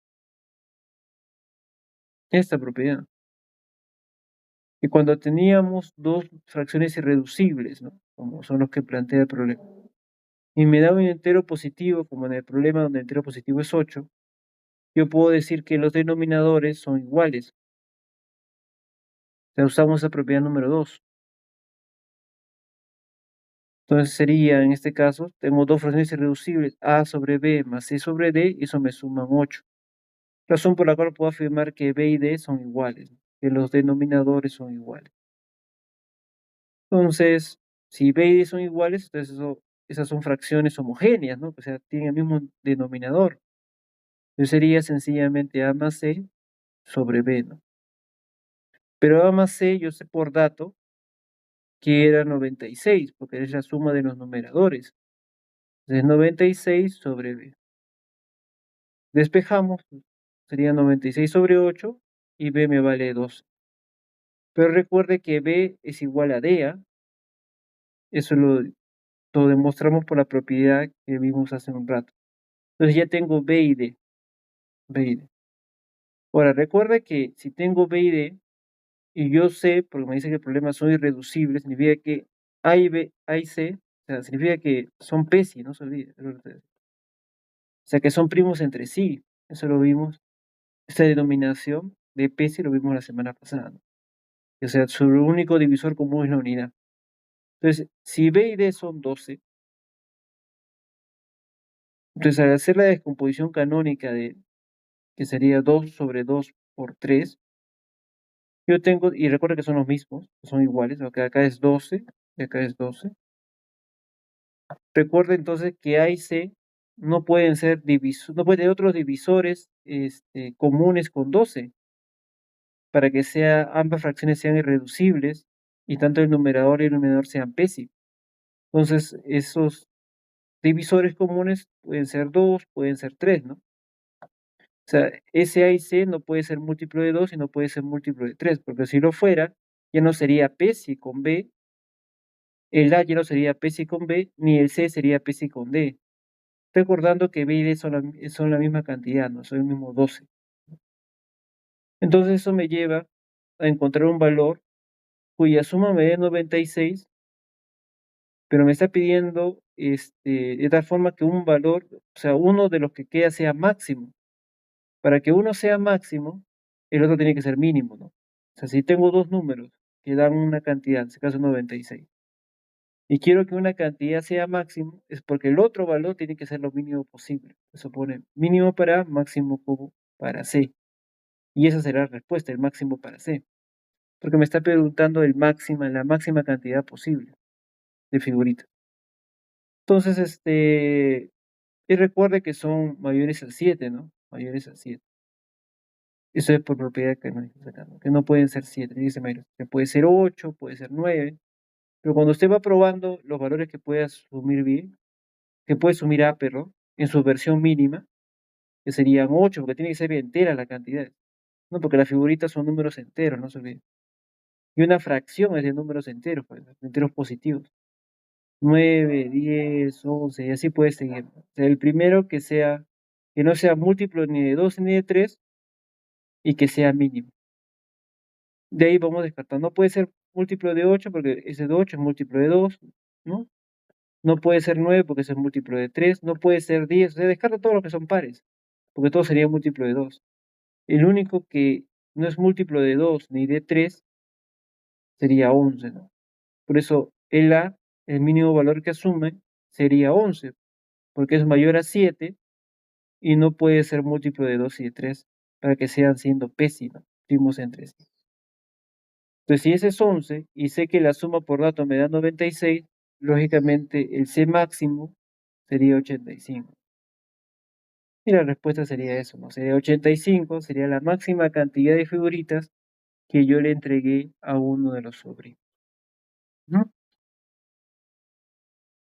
esta propiedad. Y cuando teníamos dos fracciones irreducibles, ¿no? Como son los que plantea el problema, y me da un entero positivo, como en el problema donde el entero positivo es 8, yo puedo decir que los denominadores son iguales. O sea, usamos esa propiedad número 2. Entonces sería, en este caso, tengo dos fracciones irreducibles, A sobre B más C sobre D, y eso me suman 8. Razón por la cual puedo afirmar que B y D son iguales, ¿no? Que los denominadores son iguales. Entonces, si B y D son iguales, entonces esas son fracciones homogéneas, ¿no? O sea, tienen el mismo denominador. Entonces sería sencillamente A más C sobre B, ¿no? Pero A más C, yo sé por dato que era 96, porque es la suma de los numeradores. Entonces 96 sobre B. Despejamos, sería 96 sobre 8 y B me vale 2. Pero recuerde que B es igual a D, ¿ah? Eso lo demostramos por la propiedad que vimos hace un rato. Entonces ya tengo B y D. B y D. Ahora, recuerda que si tengo B y D, y yo sé, porque me dice que el problema son irreducibles, significa que A y B, A y C, o sea, significa que son PESI, no se olvide. O sea, que son primos entre sí. Eso lo vimos. Esta denominación de PESI lo vimos la semana pasada, ¿no? O sea, su único divisor común es la unidad. Entonces, si B y D son 12, entonces al hacer la descomposición canónica que sería 2 sobre 2 por 3, yo tengo, y recuerda que son los mismos, son iguales, acá es 12 y acá es 12. Recuerda entonces que A y C no pueden ser no pueden tener otros divisores comunes con 12 para que ambas fracciones sean irreducibles y tanto el numerador y el denominador sean PESI. Entonces, esos divisores comunes pueden ser 2, pueden ser 3, ¿no? O sea, ese A y C no puede ser múltiplo de 2 y no puede ser múltiplo de 3, porque si lo fuera, ya no sería PESI con B, el A ya no sería PESI con B, ni el C sería PESI con D. Recordando que B y D son la misma cantidad, ¿no? Son el mismo 12. Entonces eso me lleva a encontrar un valor cuya suma me dé 96, pero me está pidiendo de tal forma que un valor, o sea, uno de los que queda sea máximo. Para que uno sea máximo, el otro tiene que ser mínimo, ¿no? O sea, si tengo dos números que dan una cantidad, en este caso 96, y quiero que una cantidad sea máximo, es porque el otro valor tiene que ser lo mínimo posible. Eso pone mínimo para A, máximo como para C. Y esa será la respuesta, el máximo para C. Porque me está preguntando la máxima cantidad posible de figuritas. Entonces, y recuerde que son mayores a 7, ¿no? Mayores a 7. Eso es por propiedad que que no pueden ser 7, dice Mayros, que puede ser 8, puede ser 9, pero cuando usted va probando los valores que puede asumir bien, que puede asumir A, perdón, en su versión mínima, que serían 8, porque tiene que ser entera la cantidad, ¿no? Porque las figuritas son números enteros, no se olvide. Y una fracción es de números enteros, pues, enteros positivos. 9, 10, 11, y así puede seguir. O sea, el primero que no sea múltiplo ni de 2 ni de 3 y que sea mínimo. De ahí vamos descartando. No puede ser múltiplo de 8 porque ese de 8 es múltiplo de 2, ¿no? No puede ser 9 porque ese es múltiplo de 3, no puede ser 10, o sea, descarta todos los que son pares, porque todo sería múltiplo de 2. El único que no es múltiplo de 2 ni de 3 sería 11, ¿no? Por eso el A, el mínimo valor que asume, sería 11, porque es mayor a 7 y no puede ser múltiplo de 2 y de 3 para que sean siendo pésimos, primos entre sí. Entonces, si ese es 11 y sé que la suma por dato me da 96, lógicamente el C máximo sería 85. Y la respuesta sería eso, ¿no? Sería 85, sería la máxima cantidad de figuritas que yo le entregué a uno de los sobrinos. ¿No?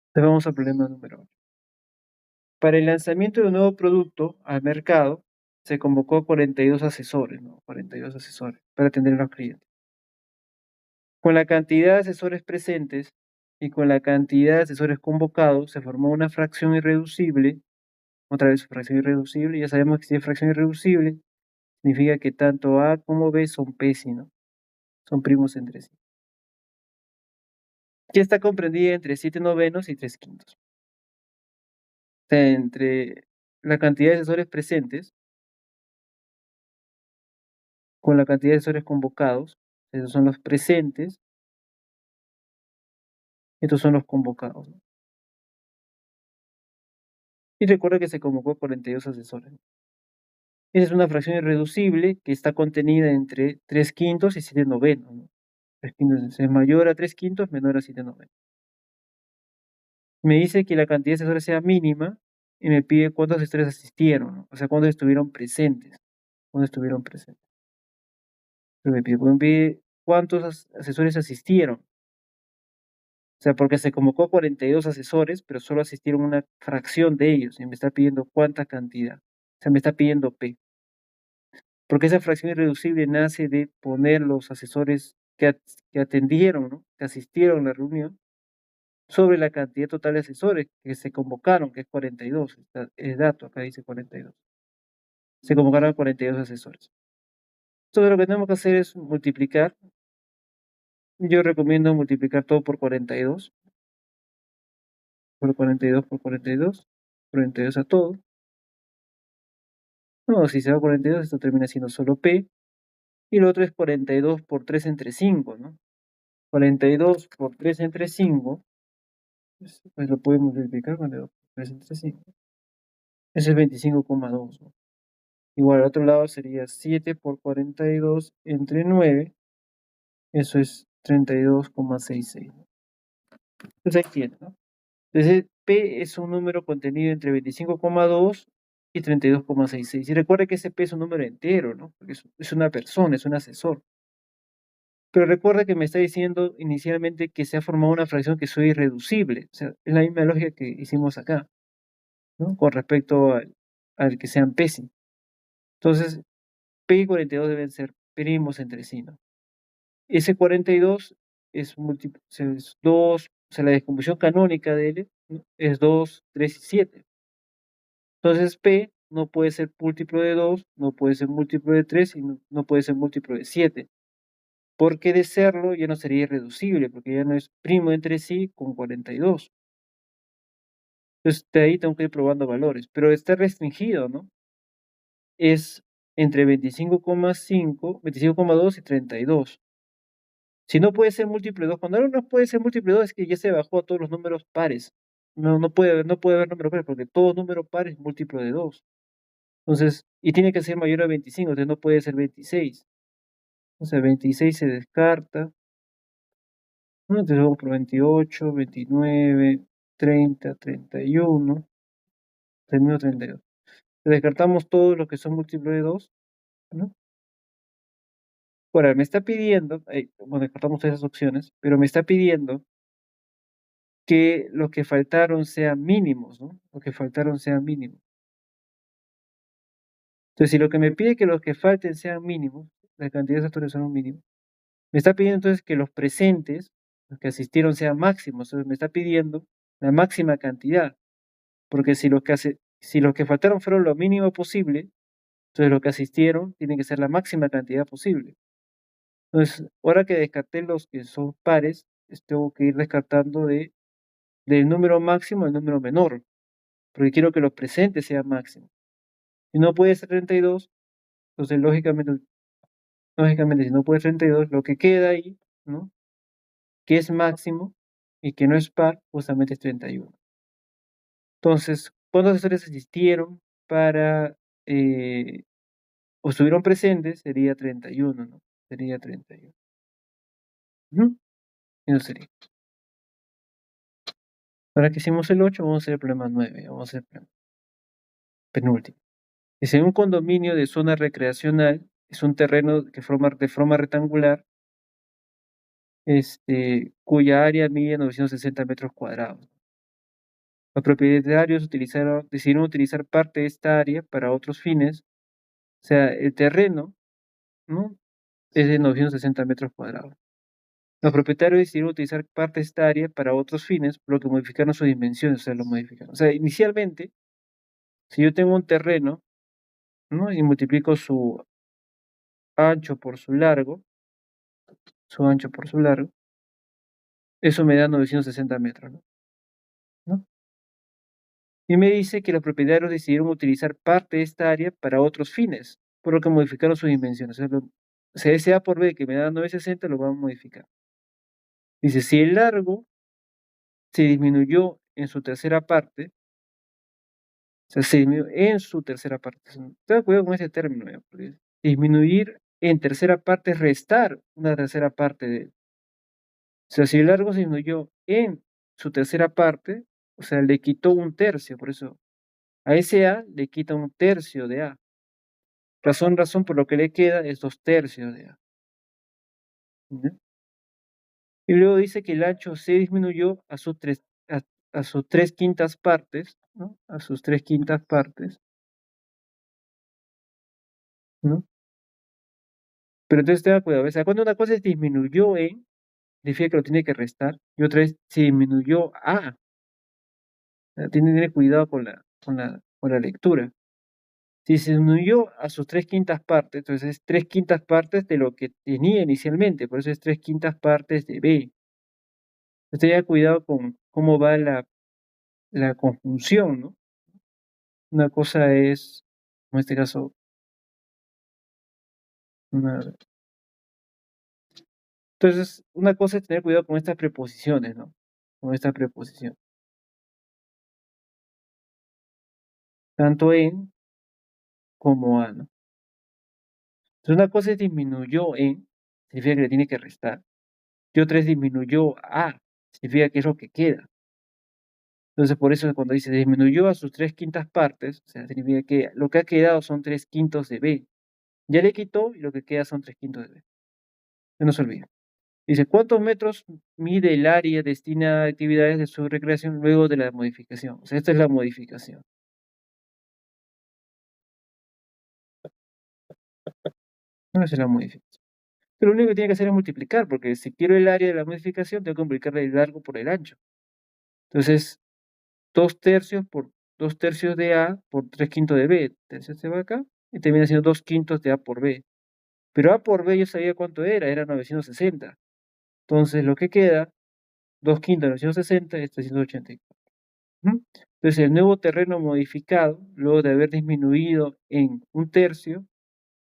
Entonces vamos al problema número 8. Para el lanzamiento de un nuevo producto al mercado, se convocó a 42 asesores, ¿no? 42 asesores para atender a los clientes. Con la cantidad de asesores presentes y con la cantidad de asesores convocados, se formó una fracción irreducible. Otra vez fracción irreducible. Ya sabemos que si es fracción irreducible, significa que tanto A como B son Psi, ¿no? Son primos entre sí. Que está comprendida entre 7 novenos y 3 quintos. O sea, entre la cantidad de asesores presentes con la cantidad de asesores convocados, esos son los presentes, estos son los convocados, ¿no? Y recuerda que se convocó a 42 asesores. Esa es una fracción irreducible que está contenida entre 3 quintos y 7 novenos, ¿no? 3 quintos es mayor a 3 quintos, menor a 7 novenos. Me dice que la cantidad de asesores sea mínima y me pide cuántos asesores asistieron, ¿no? O sea, cuántos estuvieron presentes. Cuántos estuvieron presentes. Pero me pide cuántos asesores asistieron. O sea, porque se convocó a 42 asesores, pero solo asistieron una fracción de ellos y me está pidiendo cuánta cantidad. O sea, me está pidiendo P. Porque esa fracción irreducible nace de poner los asesores que atendieron, ¿no? Que asistieron a la reunión, sobre la cantidad total de asesores que se convocaron, que es 42. El dato acá dice 42. Se convocaron a 42 asesores. Entonces lo que tenemos que hacer es multiplicar. Yo recomiendo multiplicar todo por 42. Por 42 por 42. 42 a todo. No, si se va a 42, esto termina siendo solo P. Y lo otro es 42 por 3 entre 5, ¿no? 42 por 3 entre 5. Pues lo podemos multiplicar 42 por 3 entre 5. Ese es 25,2, ¿no? Igual al otro lado sería 7 por 42 entre 9. Eso es 32,66. Entonces ahí tiene, ¿no? Entonces P es un número contenido entre 25,2 y 32,66. Y recuerda que ese P es un número entero, ¿no? Porque es una persona, es un asesor. Pero recuerda que me está diciendo inicialmente que se ha formado una fracción que es irreducible. O sea, es la misma lógica que hicimos acá, ¿no? Con respecto al que sean Psi. Entonces, P y 42 deben ser primos entre sí, ¿no? Ese 42 es múltiplo, es 2, o sea, la descomposición canónica de L, ¿no? Es 2, 3 y 7. Entonces P no puede ser múltiplo de 2, no puede ser múltiplo de 3 y no puede ser múltiplo de 7. Porque de serlo ya no sería irreducible, porque ya no es primo entre sí con 42. Entonces de ahí tengo que ir probando valores, pero está restringido, ¿no? Es entre 25,5, 25,2 y 32. Si no puede ser múltiplo de 2, cuando algo no puede ser múltiplo de 2 es que ya se bajó a todos los números pares. No puede haber número pares porque todo número par es múltiplo de 2. Entonces, y tiene que ser mayor a 25, entonces no puede ser 26. O sea, 26 se descarta. ¿No? Entonces vamos por 28, 29, 30, 31, 31, 32. Descartamos todos los que son múltiplos de 2, ¿no? Ahora, me está pidiendo, bueno, descartamos esas opciones, pero me está pidiendo que los que faltaron sean mínimos, ¿no? Los que faltaron sean mínimos. Entonces, si lo que me pide que los que falten sean mínimos, la cantidad de factores son mínimos, me está pidiendo entonces que los presentes, los que asistieron, sean máximos. Entonces, me está pidiendo la máxima cantidad, porque si los que faltaron fueron lo mínimo posible, entonces los que asistieron tienen que ser la máxima cantidad posible. Entonces, ahora que descarté los que son pares, tengo que ir descartando del número máximo al número menor, porque quiero que los presentes sean máximos. Si no puede ser 32, entonces lógicamente si no puede ser 32, lo que queda ahí, ¿no? Que es máximo y que no es par, justamente es 31. Entonces, ¿cuántos asesores asistieron? para, o estuvieron presentes, sería 31, ¿no? Sería 31. Ujú, eso sería. Ahora que hicimos el 8, vamos a hacer el problema 9. Vamos a hacer el problema penúltimo. Dice, un condominio de zona recreacional es un terreno que de forma rectangular, cuya área mide 960 metros cuadrados. Los propietarios decidieron utilizar parte de esta área para otros fines. O sea, el terreno, ¿no? Es de 960 metros cuadrados. Los propietarios decidieron utilizar parte de esta área para otros fines, por lo que modificaron sus dimensiones, o sea, lo modificaron. O sea, inicialmente, si yo tengo un terreno, ¿no? Y multiplico ancho por su ancho por su largo, eso me da 960 metros, ¿no? ¿No? Y me dice que los propietarios decidieron utilizar parte de esta área para otros fines, por lo que modificaron sus dimensiones. O sea, ese A por B que me da 960 lo vamos a modificar. Dice, si el largo se disminuyó en su tercera parte, o sea, se disminuyó en su tercera parte. Ten cuidado con ese término, ¿ya? Porque disminuir en tercera parte es restar una tercera parte de. O sea, si el largo se disminuyó en su tercera parte, o sea, le quitó un tercio, por eso a ese A le quita un tercio de A. Razón por lo que le queda es 2/3 de A. ¿Ya? Y luego dice que el ancho se disminuyó a sus 3/5 partes, ¿no? A sus 3/5 partes, ¿no? Pero entonces tenga cuidado, o sea, cuando una cosa es disminuyó en, significa que lo tiene que restar, y otra vez se disminuyó a. O sea, tiene que tener cuidado con la lectura. Si se disminuyó a sus 3/5 partes, entonces es 3/5 partes de lo que tenía inicialmente, por eso es 3/5 partes de B. Entonces tenga cuidado con cómo va la conjunción, ¿no? Una cosa es, en este caso, entonces una cosa es tener cuidado con estas preposiciones, ¿no? Con esta preposición. Tanto en como a, ¿no? Entonces una cosa es disminuyó en, significa que le tiene que restar. Y otra es disminuyó a, significa que es lo que queda. Entonces por eso cuando dice disminuyó a sus 3/5 partes, o sea, significa que lo que ha quedado son 3/5 de B. Ya le quitó y lo que queda son 3/5 de B. No se olvide. Dice, ¿cuántos metros mide el área destinada a actividades de su recreación luego de la modificación? O sea, esta es la modificación. No es la modificación. Pero lo único que tiene que hacer es multiplicar, porque si quiero el área de la modificación, tengo que multiplicar el largo por el ancho. Entonces, 2/3 por 2/3 de A por 3/5 de B. Tercio se va acá y termina siendo 2/5 de A por B. Pero A por B yo sabía cuánto era 960. Entonces, lo que queda, 2/5 de 960 es 384. ¿Mm? Entonces, el nuevo terreno modificado, luego de haber disminuido en 1/3,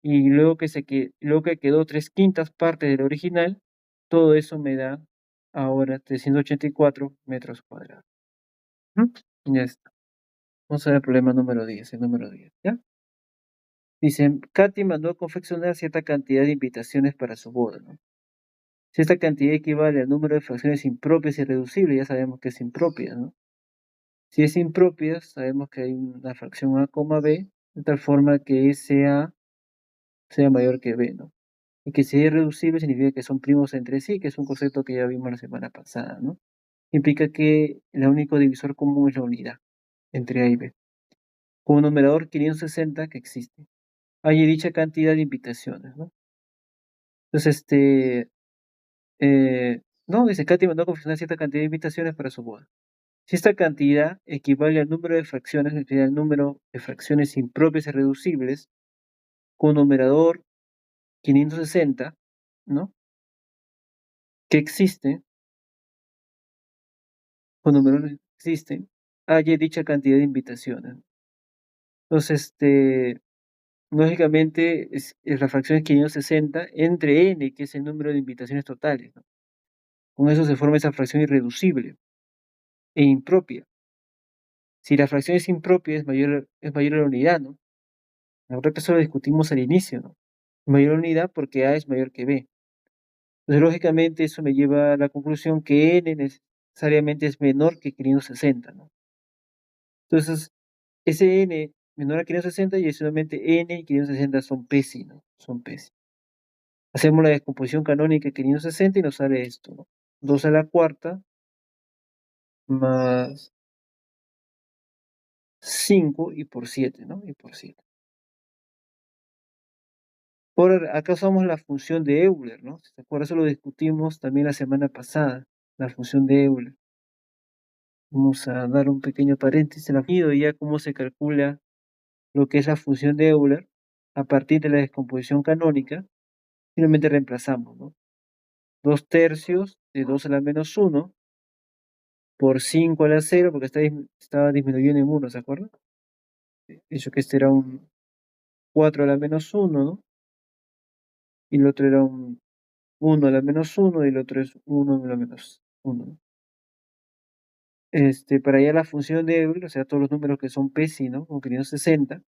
y luego que quedó 3/5 partes del original, todo eso me da ahora 384 metros cuadrados. ¿Mm? Ya está. Vamos a ver el problema número 10, el número 10, ¿ya? Dice, Katy mandó a confeccionar cierta cantidad de invitaciones para su boda, ¿no? Si esta cantidad equivale al número de fracciones impropias y reducibles, ya sabemos que es impropia, ¿no? Si es impropia, sabemos que hay una fracción A, B, de tal forma que SA sea mayor que B, ¿no? Y que si es reducible significa que son primos entre sí, que es un concepto que ya vimos la semana pasada, ¿no? Implica que el único divisor común es la unidad entre A y B. Como numerador 560 que existe. Hay dicha cantidad de invitaciones, ¿no? Entonces, no, dice Katy mandó a confeccionar cierta cantidad de invitaciones para su boda. Si esta cantidad equivale al número de fracciones, es decir, al número de fracciones impropias y reducibles, con numerador 560, ¿no? Que existe, con numerador que existe, haya dicha cantidad de invitaciones. Entonces, lógicamente, la fracción es 560 entre n, que es el número de invitaciones totales, ¿no? Con eso se forma esa fracción irreducible e impropia. Si la fracción es impropia, es mayor a la unidad, ¿no? La verdad que eso lo discutimos al inicio, ¿no? Mayor a la unidad porque A es mayor que B. Entonces, lógicamente, eso me lleva a la conclusión que N necesariamente es menor que 560, ¿no? Entonces, ese N menor a 560 y adicionalmente N y 560 son PESI, ¿no? Son PESI. Hacemos la descomposición canónica de 560 y nos sale esto, ¿no? 2 a la cuarta más 5 y por 7, ¿no? Y por 7. Ahora, acá usamos la función de Euler, ¿no? Si te acuerdas, eso lo discutimos también la semana pasada, la función de Euler. Vamos a dar un pequeño paréntesis en la y ya cómo se calcula lo que es la función de Euler a partir de la descomposición canónica. Simplemente reemplazamos, ¿no? 2 tercios de 2 a la menos 1 por 5 a la 0, porque estaba disminuyendo en 1, ¿se acuerdan? Dicho que este era un 4 a la menos 1, ¿no? Y el otro era un 1 a la menos 1 y el otro es 1 a la menos 1, ¿no? Para hallar la función de Euler, o sea, todos los números que son PESI, ¿no? Con 560,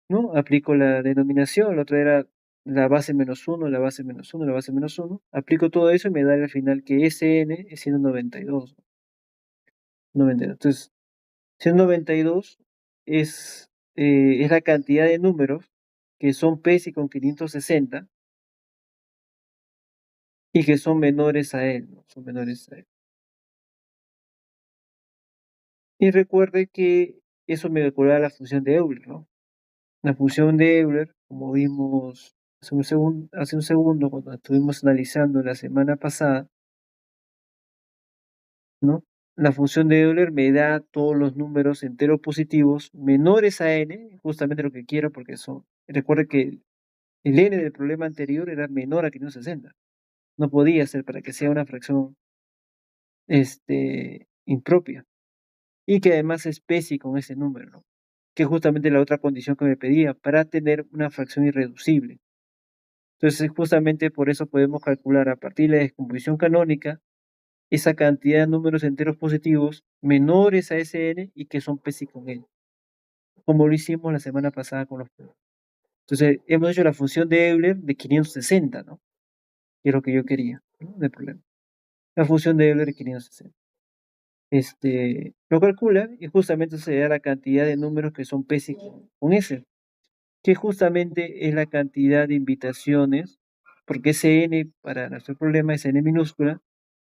¿no? Aplico la denominación, la otra era la base menos 1, la base menos 1, la base menos 1. Aplico todo eso y me da al final que Sn es 192. 92. Entonces, 192 es la cantidad de números que son PESI con 560 y que son menores a él, ¿no? Son menores a él. Y recuerde que eso me calcula la función de Euler, ¿no? La función de Euler, como vimos hace un segundo cuando estuvimos analizando la semana pasada, ¿no? La función de Euler me da todos los números enteros positivos menores a n, justamente lo que quiero, porque son, recuerde que el n del problema anterior era menor a 560. No podía ser para que sea una fracción impropia. Y que además es PESI con ese número, ¿no? Que es justamente la otra condición que me pedía para tener una fracción irreducible. Entonces, justamente por eso podemos calcular a partir de la descomposición canónica esa cantidad de números enteros positivos menores a Sn y que son PESI con N, como lo hicimos la semana pasada con los primeros. Entonces, hemos hecho la función de Euler de 560, ¿no? Que es lo que yo quería, ¿no? No hay problema. La función de Euler de 560. Lo calcula y justamente se da la cantidad de números que son PESI con S, que justamente es la cantidad de invitaciones, porque ese N para nuestro problema es N minúscula,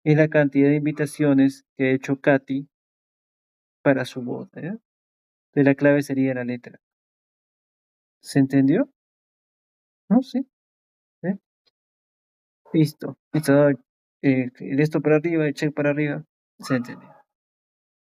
es la cantidad de invitaciones que ha hecho Katy para su boda, ¿eh? Entonces la clave sería la letra. ¿Se entendió? ¿No? ¿Sí? ¿Eh? Listo. Listo. De esto para arriba, el check para arriba. Se entendió.